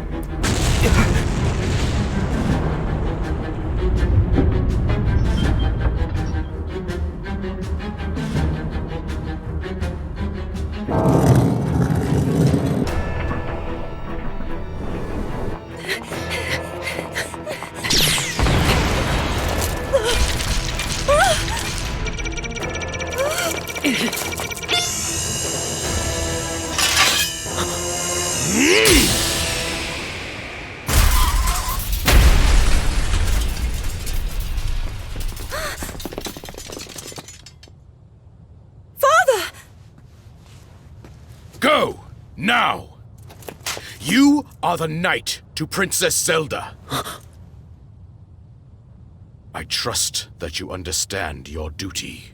S2: Go! Now! You are the knight to Princess Zelda. I trust that you understand your duty.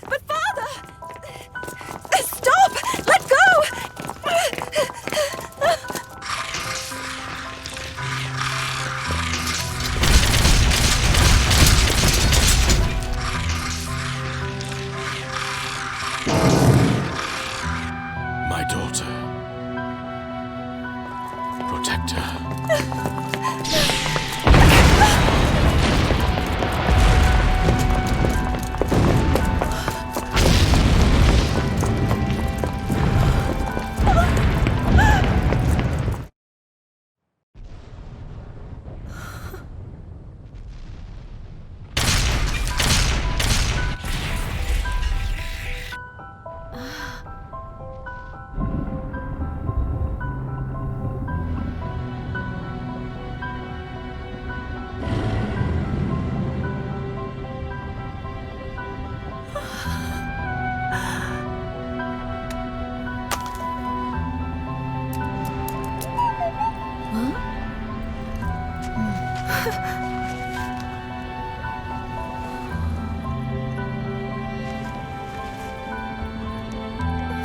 S3: But Father! Stop! Let go!
S2: My daughter. Protect her.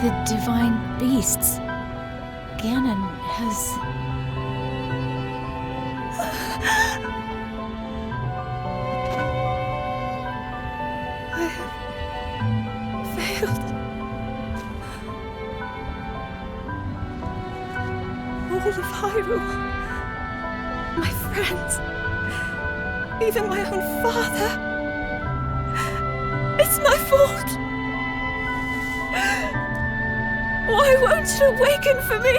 S1: The divine beasts. Ganon has...
S3: I have failed. All of Hyrule. My friends. Even my own father. It's my fault. Why won't you awaken for me?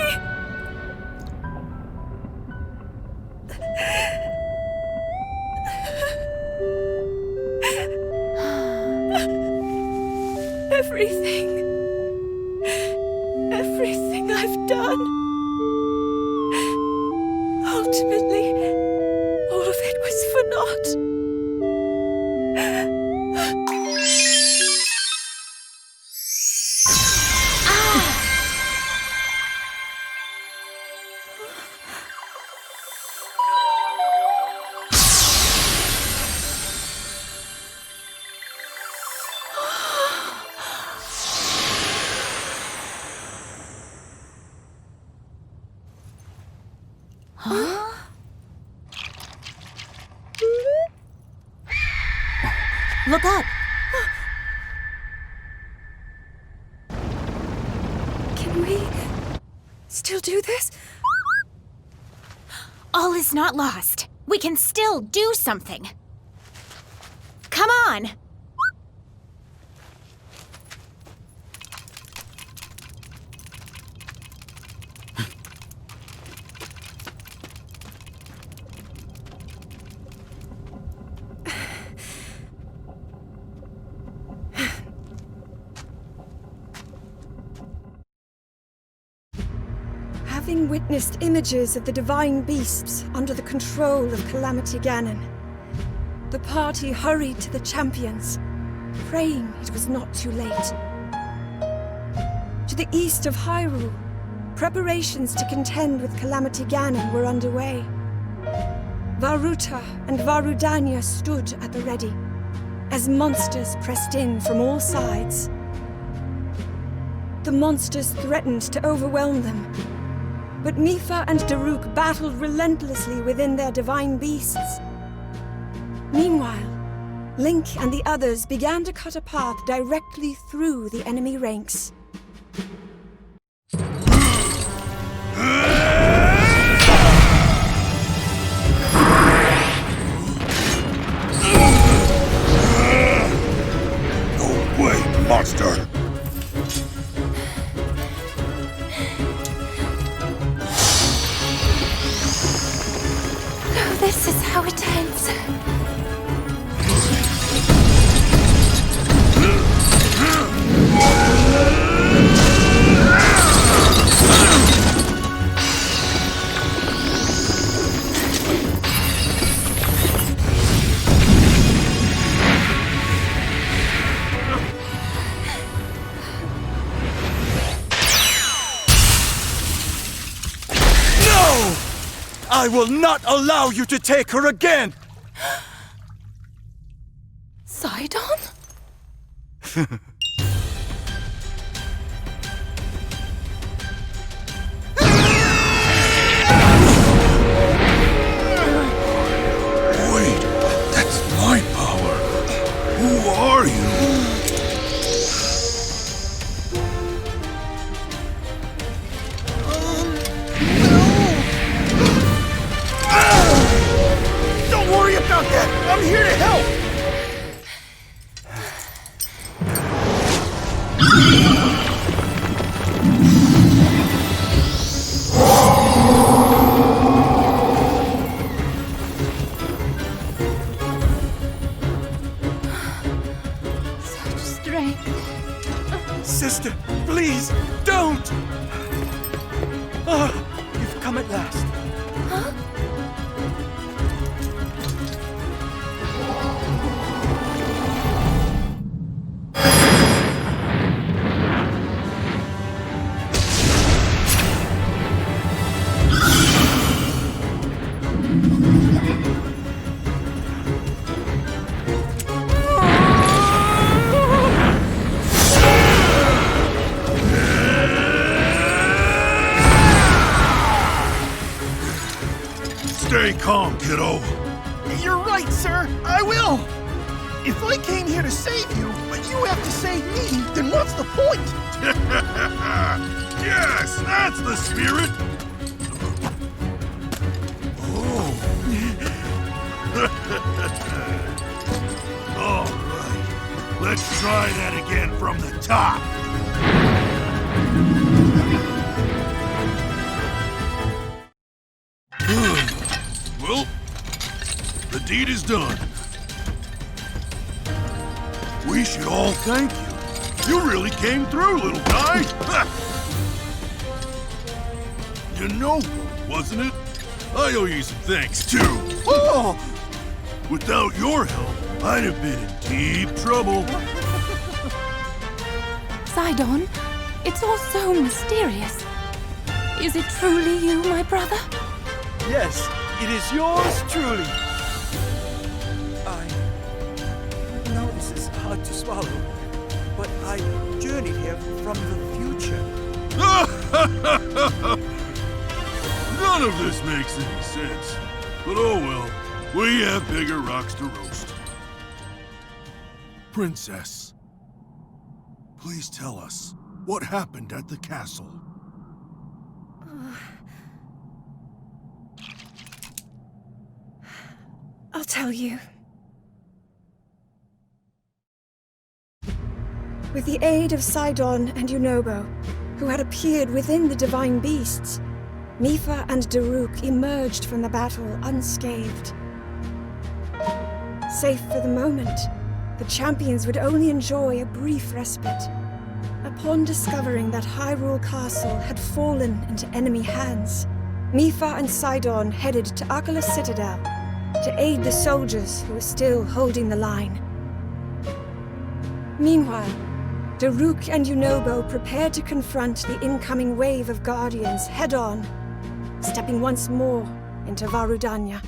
S1: Huh? Look up!
S3: Can we still do this?
S1: All is not lost. We can still do something. Come on!
S3: Having witnessed images of the divine beasts under the control of Calamity Ganon, the party hurried to the champions, praying it was not too late. To the east of Hyrule, preparations to contend with Calamity Ganon were underway. Varuta and Varudanya stood at the ready, as monsters pressed in from all sides. The monsters threatened to overwhelm them, but Mipha and Daruk battled relentlessly within their divine beasts. Meanwhile, Link and the others began to cut a path directly through the enemy ranks.
S11: No way, monster!
S9: This is how it ends.
S4: I will not allow you to take her again!
S9: Sidon?
S11: Wait, that's my power. Who are you?
S4: Don't worry about that! I'm here to help!
S9: Such strength.
S4: Sister, please, don't! You've come at last.
S9: Huh?
S11: Stay calm, kiddo.
S4: You're right, sir. I will. If I came here to save you, but you have to save me, then what's the point?
S11: Yes, that's the spirit. Oh. All right. Let's try that again from the top. Well, the deed is done. We should all thank you. You really came through, little guy. You know, wasn't it? I owe you some thanks, too. Oh! Without your help, I'd have been in deep trouble.
S9: Sidon, it's all so mysterious. Is it truly you, my brother?
S4: Yes, it is yours truly. I know this is hard to swallow, but I journeyed here from the future.
S11: No! None of this makes any sense. But oh well, we have bigger rocks to roast. Princess, please tell us what happened at the castle.
S3: I'll tell you. With the aid of Sidon and Yunobo, who had appeared within the divine beasts, Mipha and Daruk emerged from the battle unscathed. Safe for the moment, the champions would only enjoy a brief respite. Upon discovering that Hyrule Castle had fallen into enemy hands, Mipha and Sidon headed to Akkala Citadel to aid the soldiers who were still holding the line. Meanwhile, Daruk and Yunobo prepared to confront the incoming wave of Guardians head-on, stepping once more into Varudanya.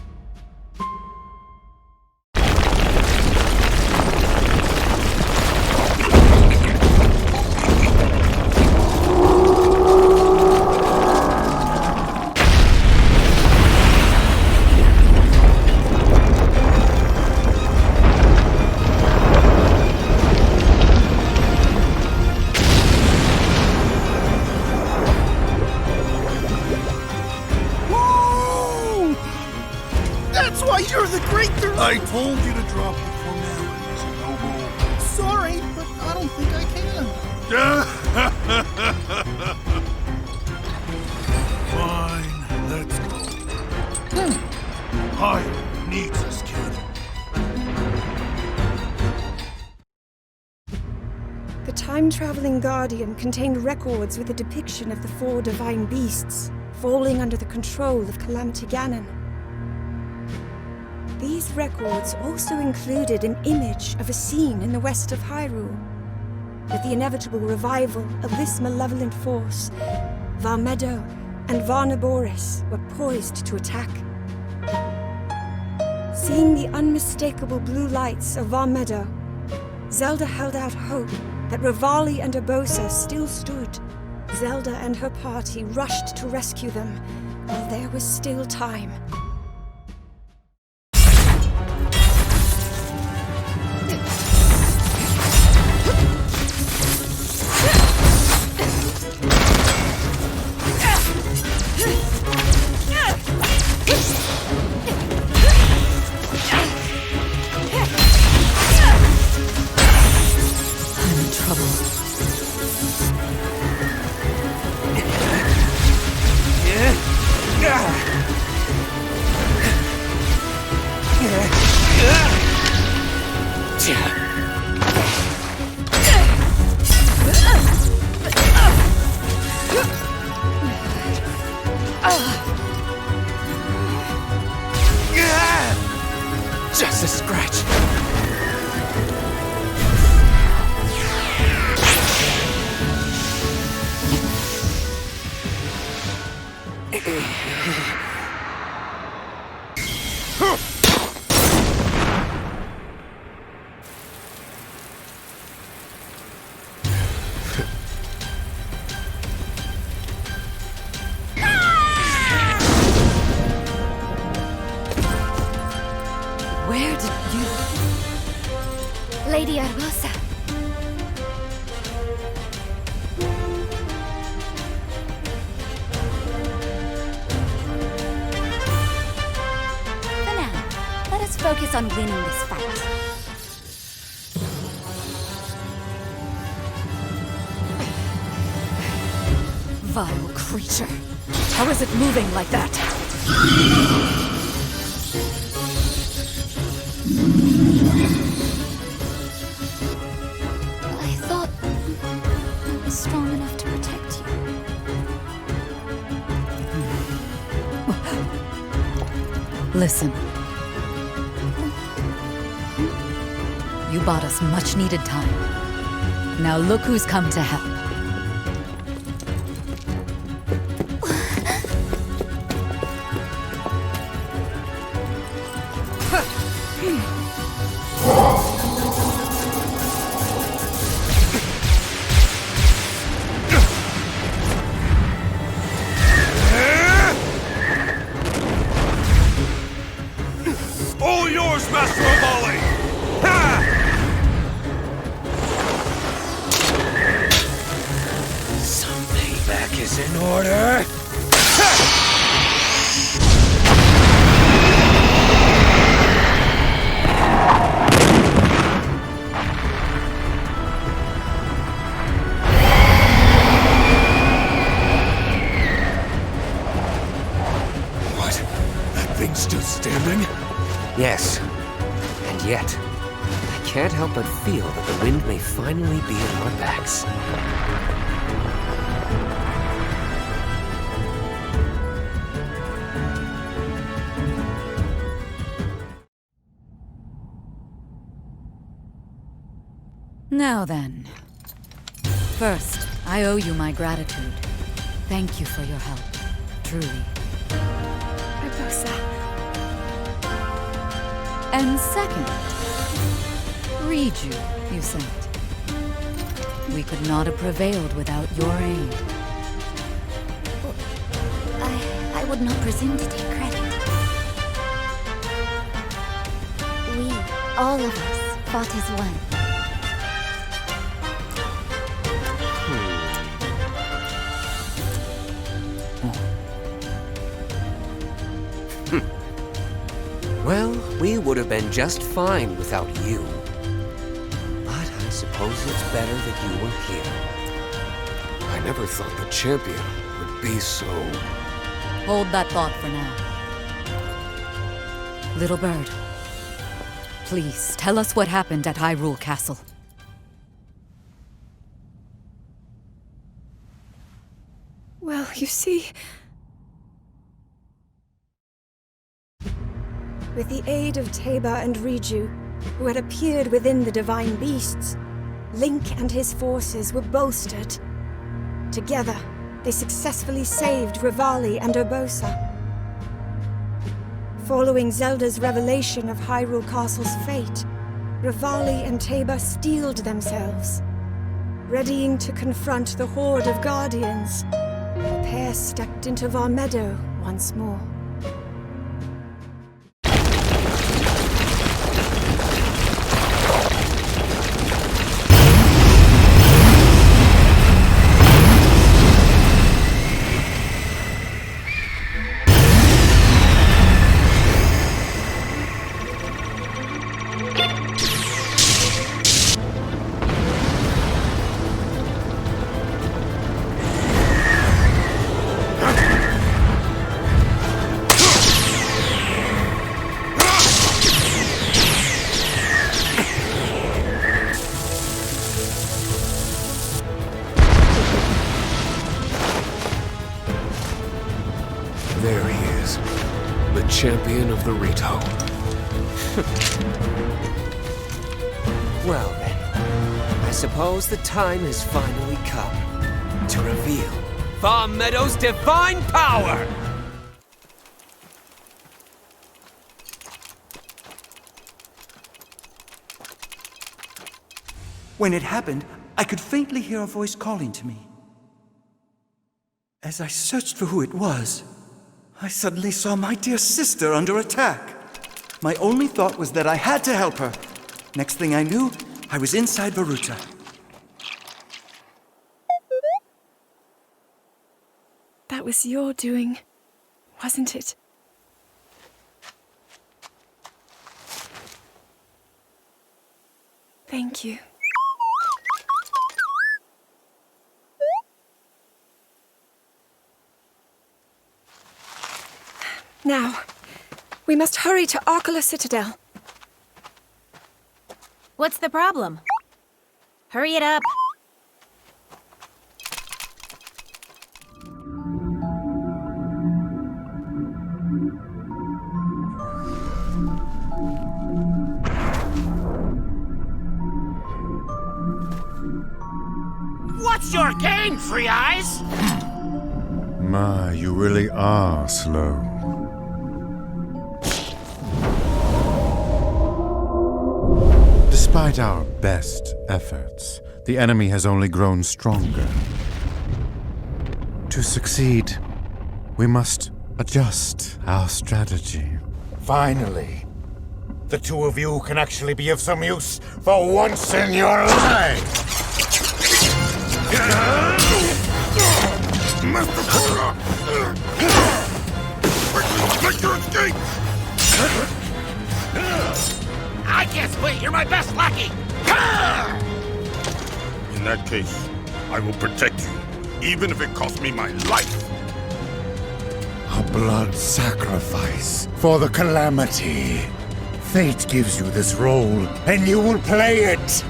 S11: I told you to drop the formalities, Noble.
S10: Sorry, but I don't think I can.
S11: Fine, let's go. Hyrule needs us, kid.
S3: The time-traveling Guardian contained records with a depiction of the 4 divine beasts falling under the control of Calamity Ganon. These records also included an image of a scene in the west of Hyrule. With the inevitable revival of this malevolent force, Varmedo and Varnaboris were poised to attack. Seeing the unmistakable blue lights of Varmedo, Zelda held out hope that Reval and Urbosa still stood. Zelda and her party rushed to rescue them while there was still time.
S8: Just a scratch.
S12: Where did you...
S16: Lady Urbosa.
S1: For now, let us focus on winning this fight.
S12: Vile creature. How is it moving like that?
S16: I thought I was strong enough to protect you.
S12: Listen. You bought us much-needed time. Now look who's come to help.
S2: Things still standing?
S8: Yes. And yet, I can't help but feel that the wind may finally be at our backs.
S12: Now then. First, I owe you my gratitude. Thank you for your help. Truly.
S3: Urbosa.
S12: And second, Riju, you sent. We could not have prevailed without your aid.
S16: I would not presume to take credit. We, all of us, fought as one.
S8: Well, we would have been just fine without you. But I suppose it's better that you were here.
S13: I never thought the champion would be so...
S12: Hold that thought for now. Little bird, please tell us what happened at Hyrule Castle.
S3: Well, you see... With the aid of Teba and Riju, who had appeared within the divine beasts, Link and his forces were bolstered. Together, they successfully saved Reval and Urbosa. Following Zelda's revelation of Hyrule Castle's fate, Reval and Teba steeled themselves. Readying to confront the horde of guardians, the pair stepped into Varmeadow once more.
S8: There he is, the champion of the Rito. Well then, I suppose the time has finally come to reveal Varmeadow's divine power!
S17: When it happened, I could faintly hear a voice calling to me. As I searched for who it was, I suddenly saw my dear sister under attack. My only thought was that I had to help her. Next thing I knew, I was inside Varuta.
S3: That was your doing, wasn't it? Thank you. Now, we must hurry to Akkala Citadel.
S1: What's the problem? Hurry it up.
S13: What's your game, Free Eyes?
S14: My, you really are slow. Despite our best efforts, the enemy has only grown stronger. To succeed, we must adjust our strategy.
S13: Finally, the two of you can actually be of some use for once in your life!
S11: Master Korok! Make your escape!
S13: I can't split, you're my best lackey!
S11: In that case, I will protect you, even if it costs me my life.
S13: I'll blood sacrifice for the Calamity. Fate gives you this role, and you will play it!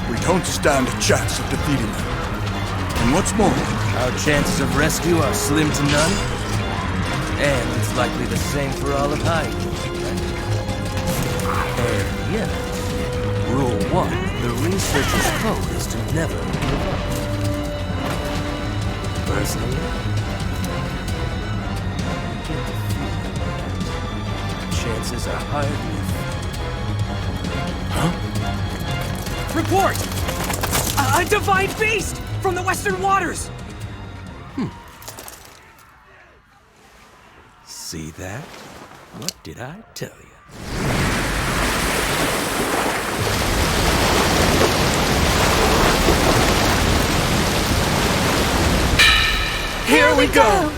S17: We don't stand a chance of defeating them. And what's more,
S4: our chances of rescue are slim to none. And it's likely the same for all of Hyrule. And yet, Rule 1, the researcher's code is to never give up. Personally, I get the feeling chances are hardly. Huh?
S18: Report! A divine beast from the Western Waters!
S4: See that? What did I tell you?
S18: Here we go!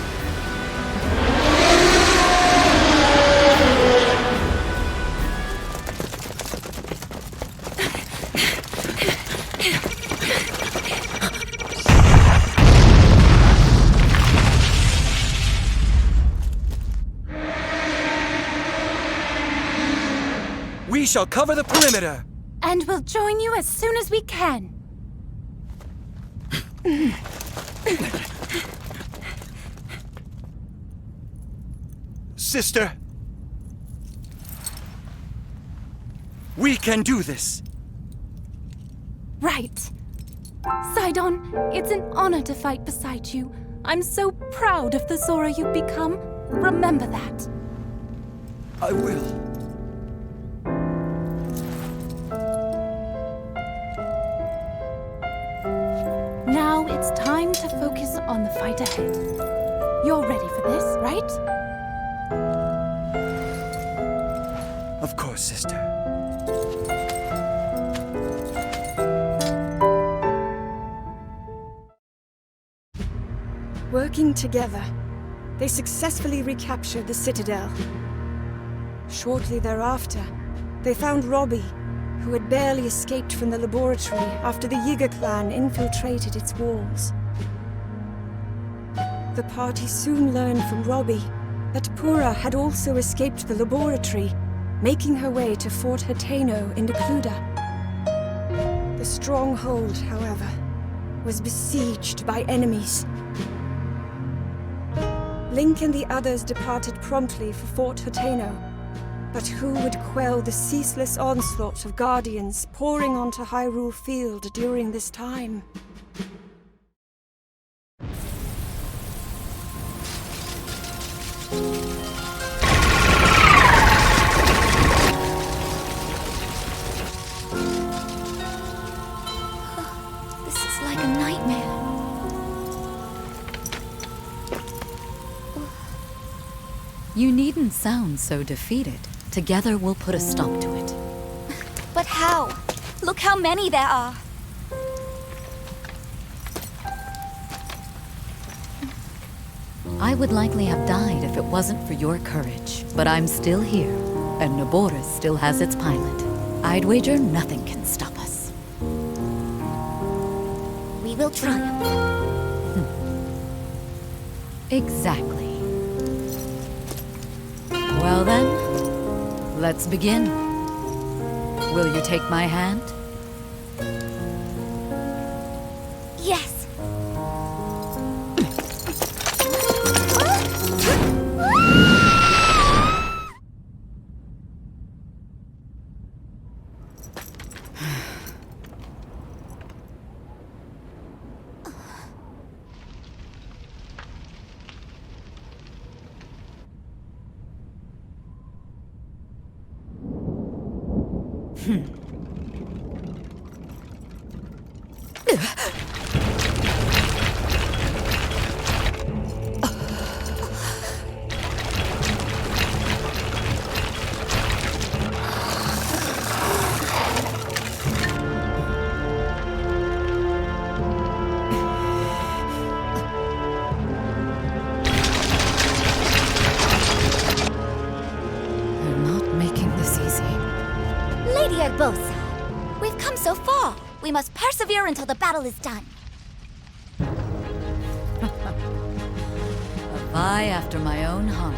S18: We shall cover the perimeter!
S9: And we'll join you as soon as we can.
S17: Sister! We can do this!
S9: Right. Sidon, it's an honor to fight beside you. I'm so proud of the Zora you've become. Remember that.
S17: I will.
S9: Now it's time to focus on the fight ahead. You're ready for this, right?
S17: Of course, sister.
S3: Working together, they successfully recaptured the citadel. Shortly thereafter, they found Robbie, who had barely escaped from the laboratory after the Yiga clan infiltrated its walls. The party soon learned from Robbie that Pura had also escaped the laboratory, making her way to Fort Hateno in Decluda. The stronghold, however, was besieged by enemies. Link and the others departed promptly for Fort Hateno, but who would quell the ceaseless onslaught of guardians pouring onto Hyrule Field during this time?
S9: This is like a nightmare.
S12: You needn't sound so defeated. Together we'll put a stop to it.
S5: But how? Look how many there are.
S12: I would likely have died if it wasn't for your courage. But I'm still here, and Naboris still has its pilot. I'd wager nothing can stop us.
S5: We will triumph.
S12: Exactly. Well then, let's begin. Will you take my hand?
S5: Yes. persevere until the battle is done.
S12: A vie after my own heart.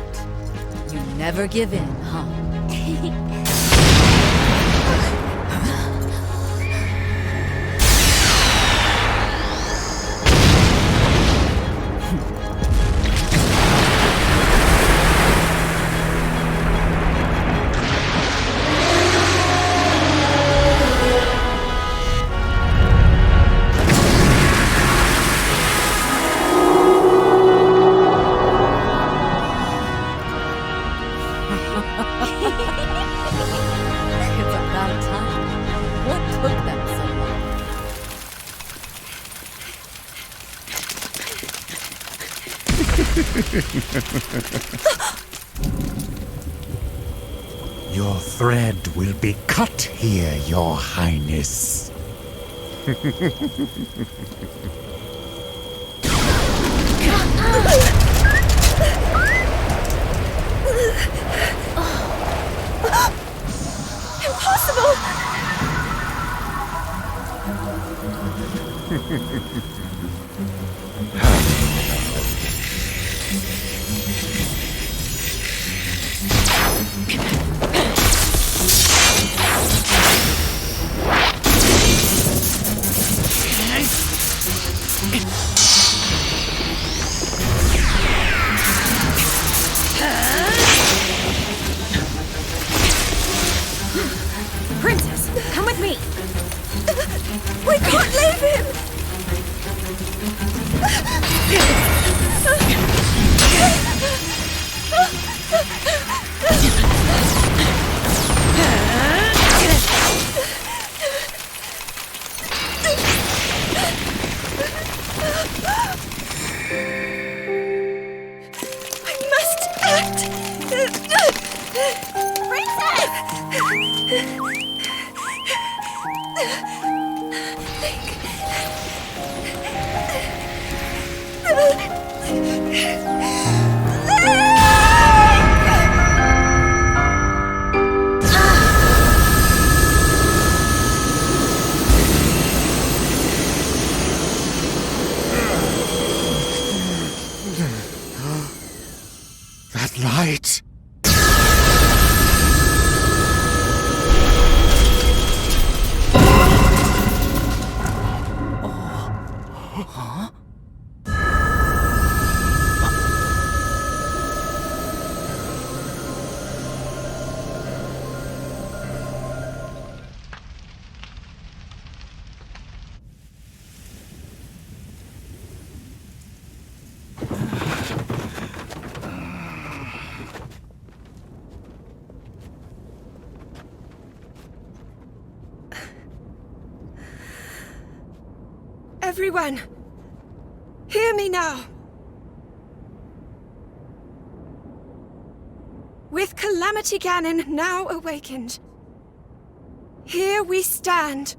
S12: You never give in, huh?
S13: Your thread will be cut here, Your Highness.
S3: Impossible!
S1: Princess, come with me.
S3: We can't leave him! I must act!
S5: Princess!
S13: That light!
S18: Huh?
S3: Everyone, hear me now. With Calamity Ganon now awakened, here we stand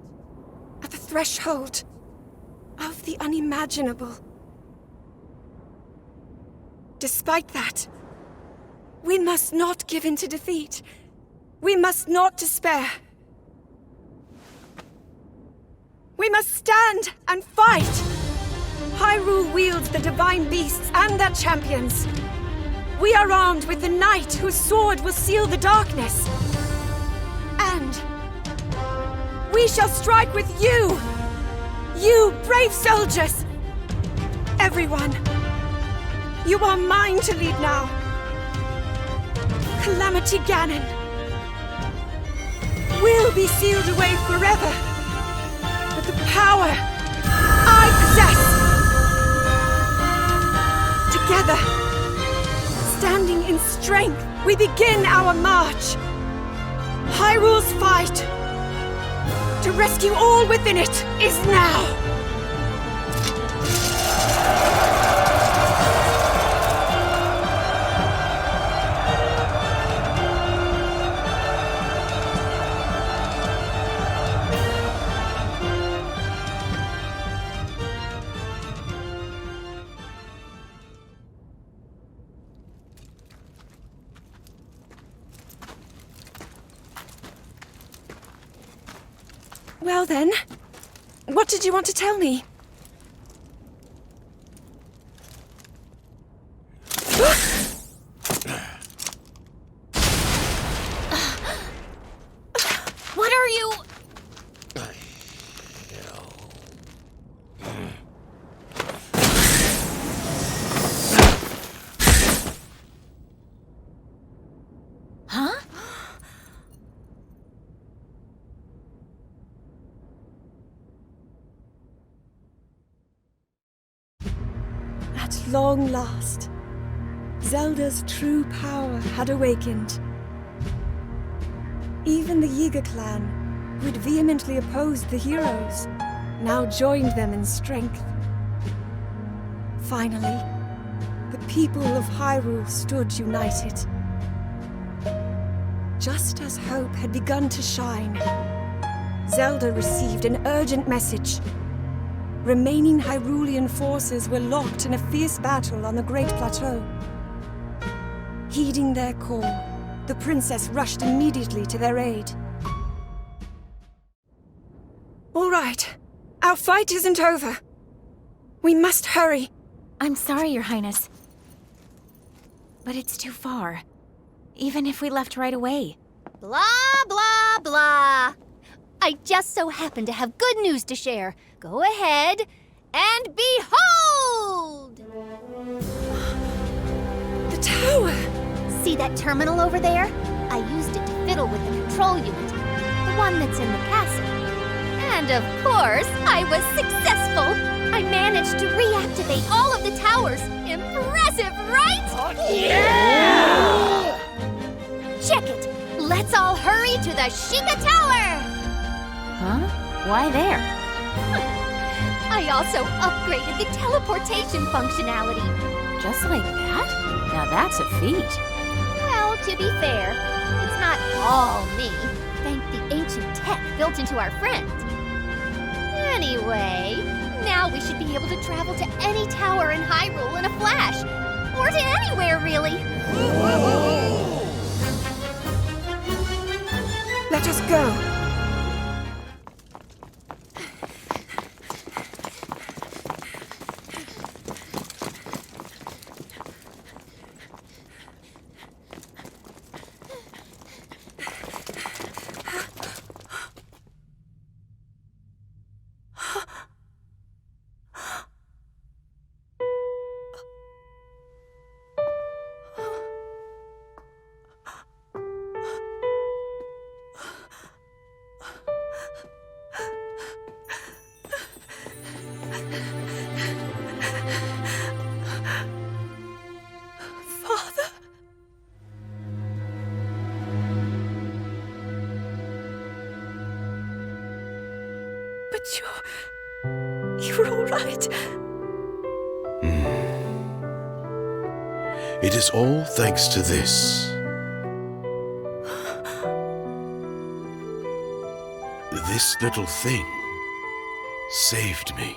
S3: at the threshold of the unimaginable. Despite that, we must not give in to defeat. We must not despair. We must stand and fight! Hyrule wields the divine beasts and their champions. We are armed with the knight whose sword will seal the darkness. And we shall strike with you! You brave soldiers! Everyone, you are mine to lead now. Calamity Ganon will be sealed away forever. The power I possess! Together, standing in strength, we begin our march. Hyrule's fight to rescue all within it is now! Well then, What did you want to tell me?
S1: What are you... Huh?
S3: At long last, Zelda's true power had awakened. Even the Yiga clan, who had vehemently opposed the heroes, now joined them in strength. Finally, the people of Hyrule stood united. Just as hope had begun to shine, Zelda received an urgent message. Remaining Hyrulean forces were locked in a fierce battle on the Great Plateau. Heeding their call, the princess rushed immediately to their aid. All right, our fight isn't over. We must hurry.
S1: I'm sorry, Your Highness. But it's too far. Even if we left right away.
S16: Blah, blah, blah. I just so happen to have good news to share. Go ahead and behold!
S3: The tower!
S16: See that terminal over there? I used it to fiddle with the control unit, the one that's in the castle. And of course, I was successful! I managed to reactivate all of the towers. Impressive, right?
S2: Oh, yeah!
S16: Check it! Let's all hurry to the Sheikah Tower!
S1: Huh? Why there?
S16: I also upgraded the teleportation functionality.
S1: Just like that? Now that's a feat.
S16: Well, to be fair, it's not all me. Thank the ancient tech built into our friend. Anyway, now we should be able to travel to any tower in Hyrule in a flash. Or to anywhere, really.
S3: Let us go. You're all right.
S6: It is all thanks to this. This little thing saved me.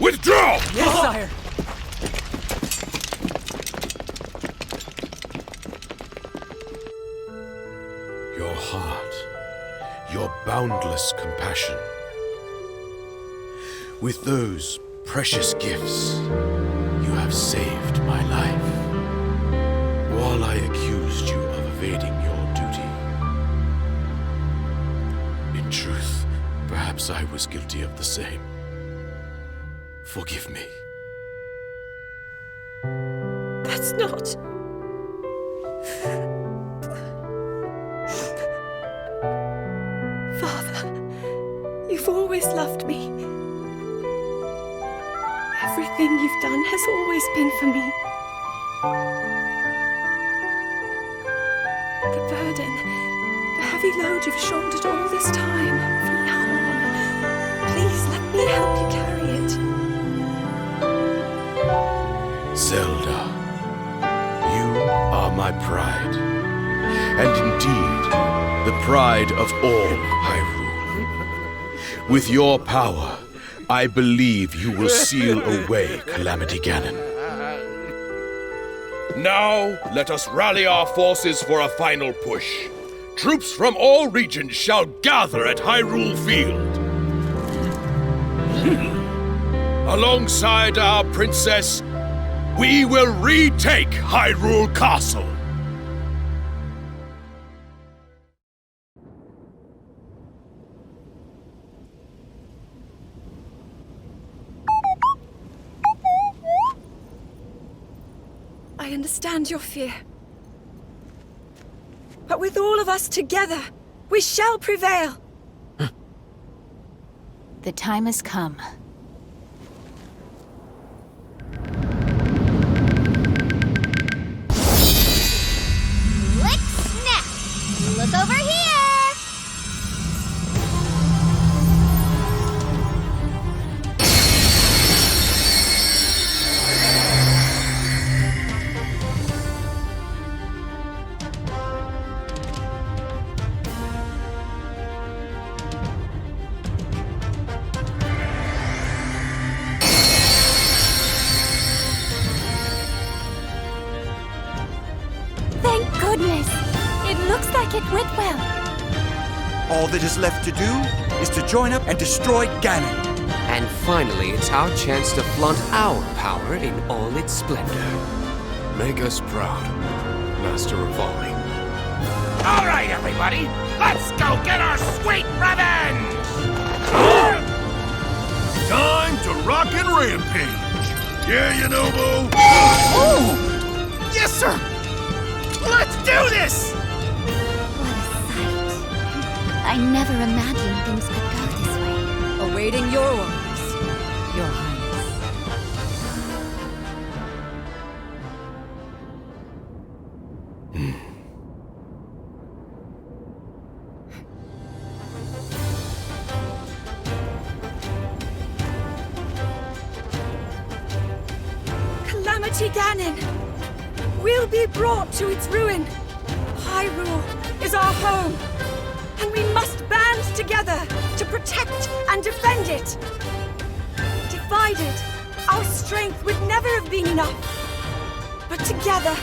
S2: Withdraw!
S18: Yes, sire!
S6: Your heart, your boundless compassion. With those precious gifts, you have saved my life. While I accused you of evading your duty. In truth, perhaps I was guilty of the same. Forgive me.
S3: That's not... Father, you've always loved me. Everything you've done has always been for me. the burden, the heavy load you've shouldered all this time. From now on, please let me help you carry it.
S6: Zelda, you are my pride, and indeed, the pride of all Hyrule. With your power, I believe you will seal away Calamity Ganon.
S2: Now, let us rally our forces for a final push. Troops from all regions shall gather at Hyrule Field. Alongside our princess, we will retake Hyrule Castle.
S3: I understand your fear. But with all of us together, we shall prevail.
S1: The time has come.
S5: Lick snap! Look over here!
S9: Thank goodness! It looks like it went well.
S17: All that is left to do is to join up and destroy Ganon.
S8: And finally, it's our chance to flaunt our power in all its splendor.
S15: Make us proud, Master Reval.
S19: All right, everybody, let's go get our sweet revenge!
S11: Time to rock and rampage. Yeah, you know, Bo.
S19: Oh! Yes, sir! Let's do this!
S16: I never imagined things could go this way.
S12: Awaiting your orders, Your Highness.
S3: Calamity Ganon will be brought to its ruin. Hyrule is our home, and we must band together to protect and defend it. Divided, our strength would never have been enough. But together,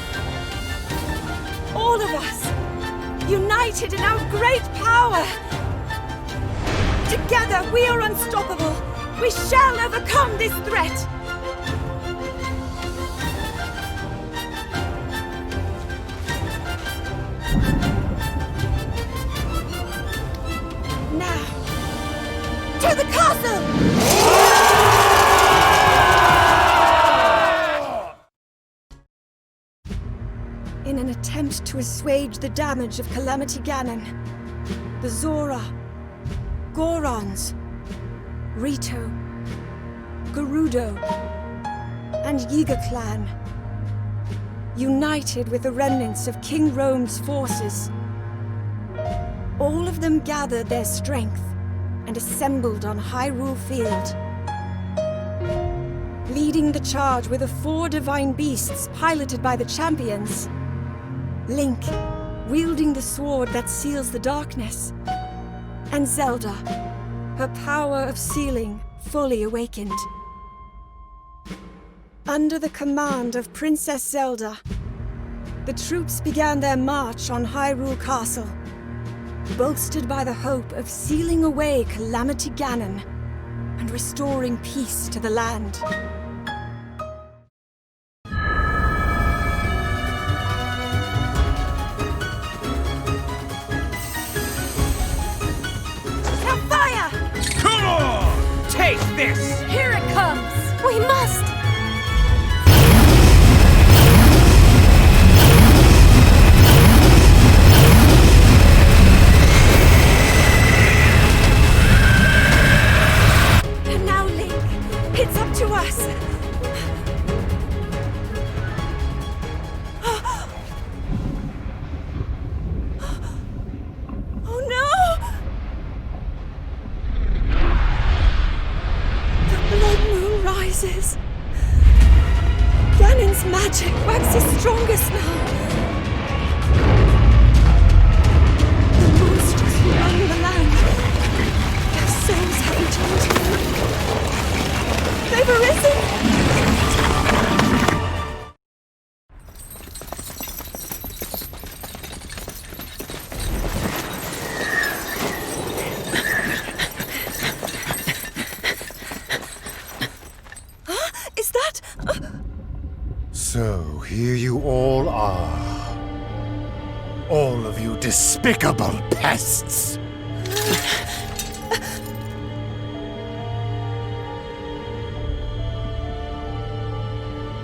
S3: all of us, united in our great power. Together, we are unstoppable. We shall overcome this threat. To the castle! In an attempt to assuage the damage of Calamity Ganon, the Zora, Gorons, Rito, Gerudo, and Yiga clan united with the remnants of King Rome's forces. All of them gathered their strength and assembled on Hyrule Field. Leading the charge were the 4 divine beasts piloted by the champions. Link, wielding the sword that seals the darkness. And Zelda, her power of sealing fully awakened. Under the command of Princess Zelda, the troops began their march on Hyrule Castle, bolstered by the hope of sealing away Calamity Ganon and restoring peace to the land. Now fire!
S19: Come on! Take this!
S9: Here it comes! We must!
S3: It's up to us!
S13: All of you despicable pests!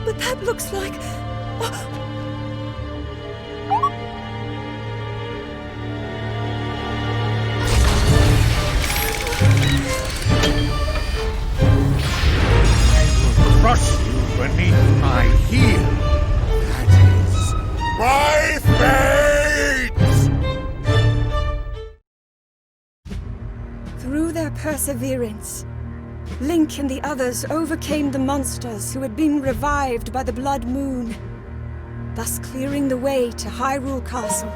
S3: But that looks like...
S13: Crush you beneath my heel. That is my fate!
S3: Through their perseverance, Link and the others overcame the monsters who had been revived by the Blood Moon, thus clearing the way to Hyrule Castle.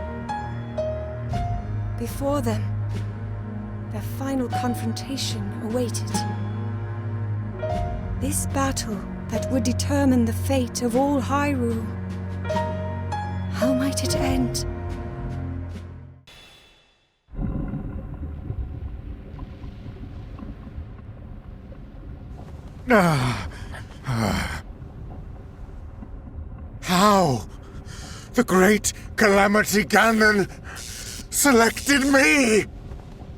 S3: Before them, their final confrontation awaited. This battle that would determine the fate of all Hyrule. How might it end?
S13: How? The Great Calamity Ganon selected me!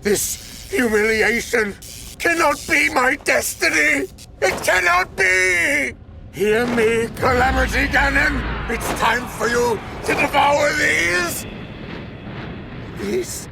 S13: This humiliation cannot be my destiny! It cannot be! Hear me, Calamity Ganon! It's time for you to devour these! These...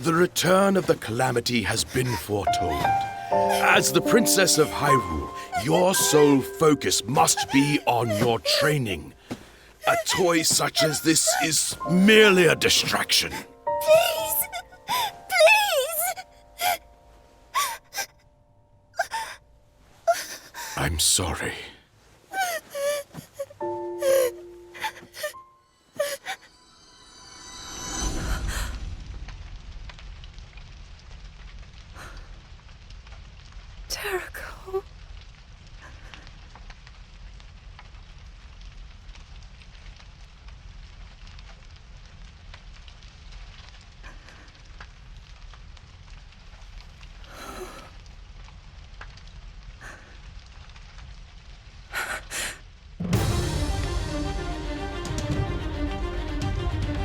S6: The return of the Calamity has been foretold. As the Princess of Hyrule, your sole focus must be on your training. A toy such as this is merely a distraction.
S5: Please! Please!
S6: I'm sorry.
S3: Terrako.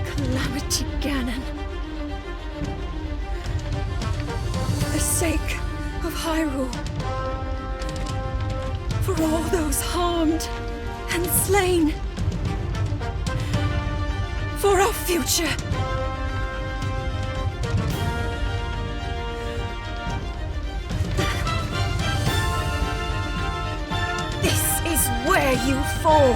S3: Calamity Ganon. For the sake of Hyrule. For all those harmed and slain. For our future. This is where you fall.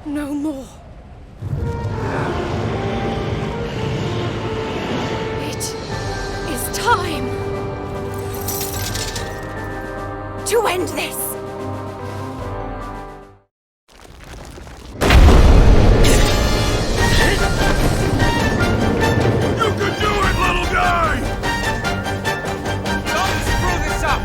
S3: No more. It is time to end this.
S2: You can do it, little guy!
S19: Don't screw this up!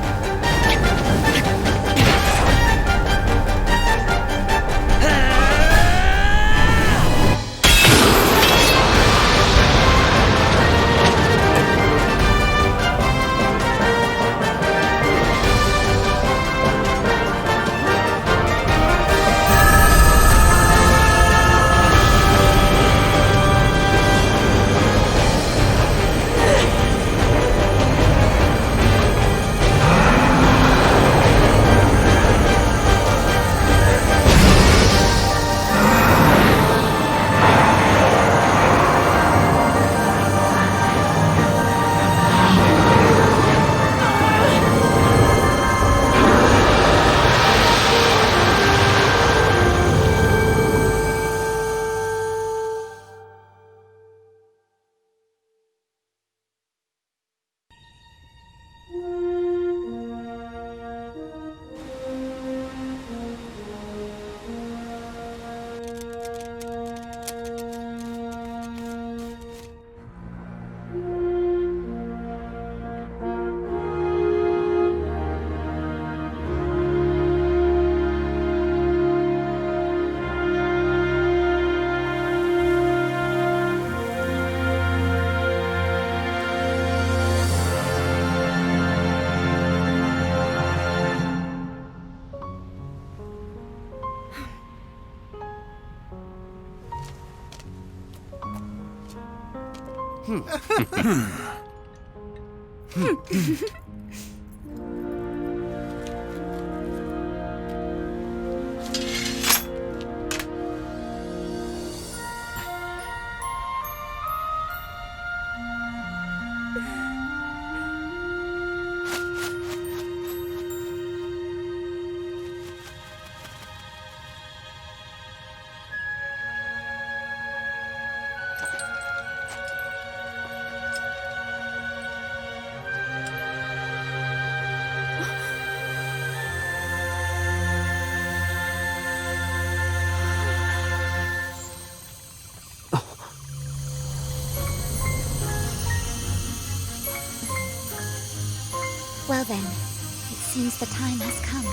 S5: Well then, it seems the time has come.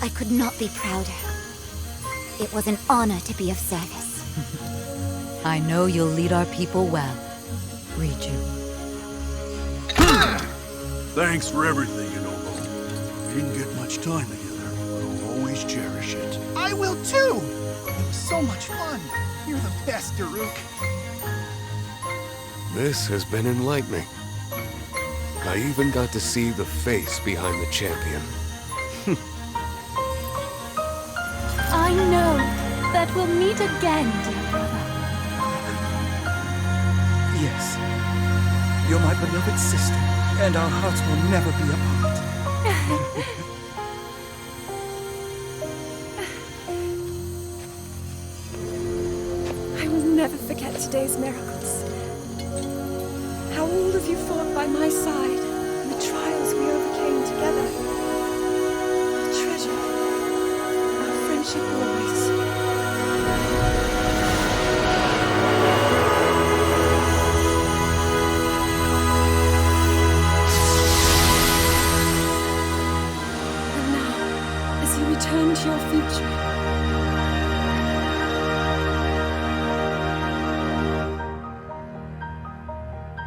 S5: I could not be prouder. It was an honor to be of service.
S12: I know you'll lead our people well, Riju.
S11: Thanks for everything, Inogo. We didn't get much time together, but I'll always cherish it.
S10: I will too! It was so much fun. You're the best, Daruk.
S6: This has been enlightening. I even got to see the face behind the champion.
S9: I know that we'll meet again, dear brother.
S17: Yes. You're my beloved sister, and our hearts will never be apart.
S3: I will never forget today's miracles. How all of you fought by my side, and the trials we overcame together. I'll treasure our friendship always. And now, as you return to your future,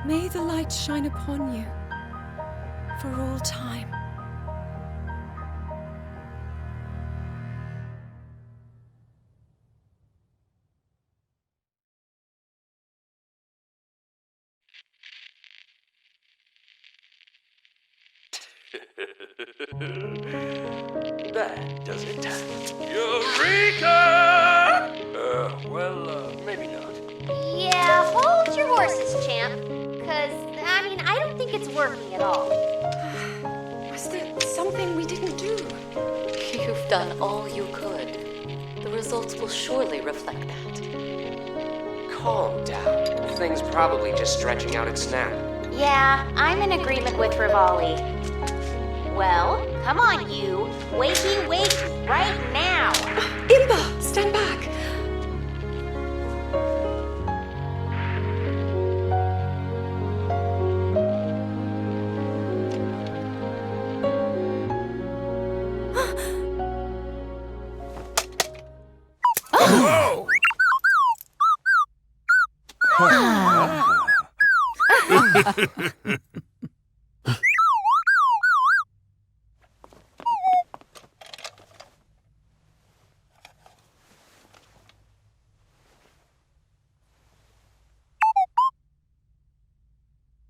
S3: may the light shine upon you for all time.
S20: That does it. Eureka! Maybe not.
S16: Yeah, hold your horses, champ. Cause, I don't think it's working at all.
S3: Was there something we didn't do?
S12: You've done all you could. The results will surely reflect that.
S8: Calm down. The thing's probably just stretching out its snap.
S1: Yeah, I'm in agreement with Rivali. Well, come on, you. Wakey, wakey, right now.
S3: Imba, stand back.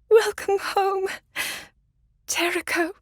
S3: Welcome home, Terrako.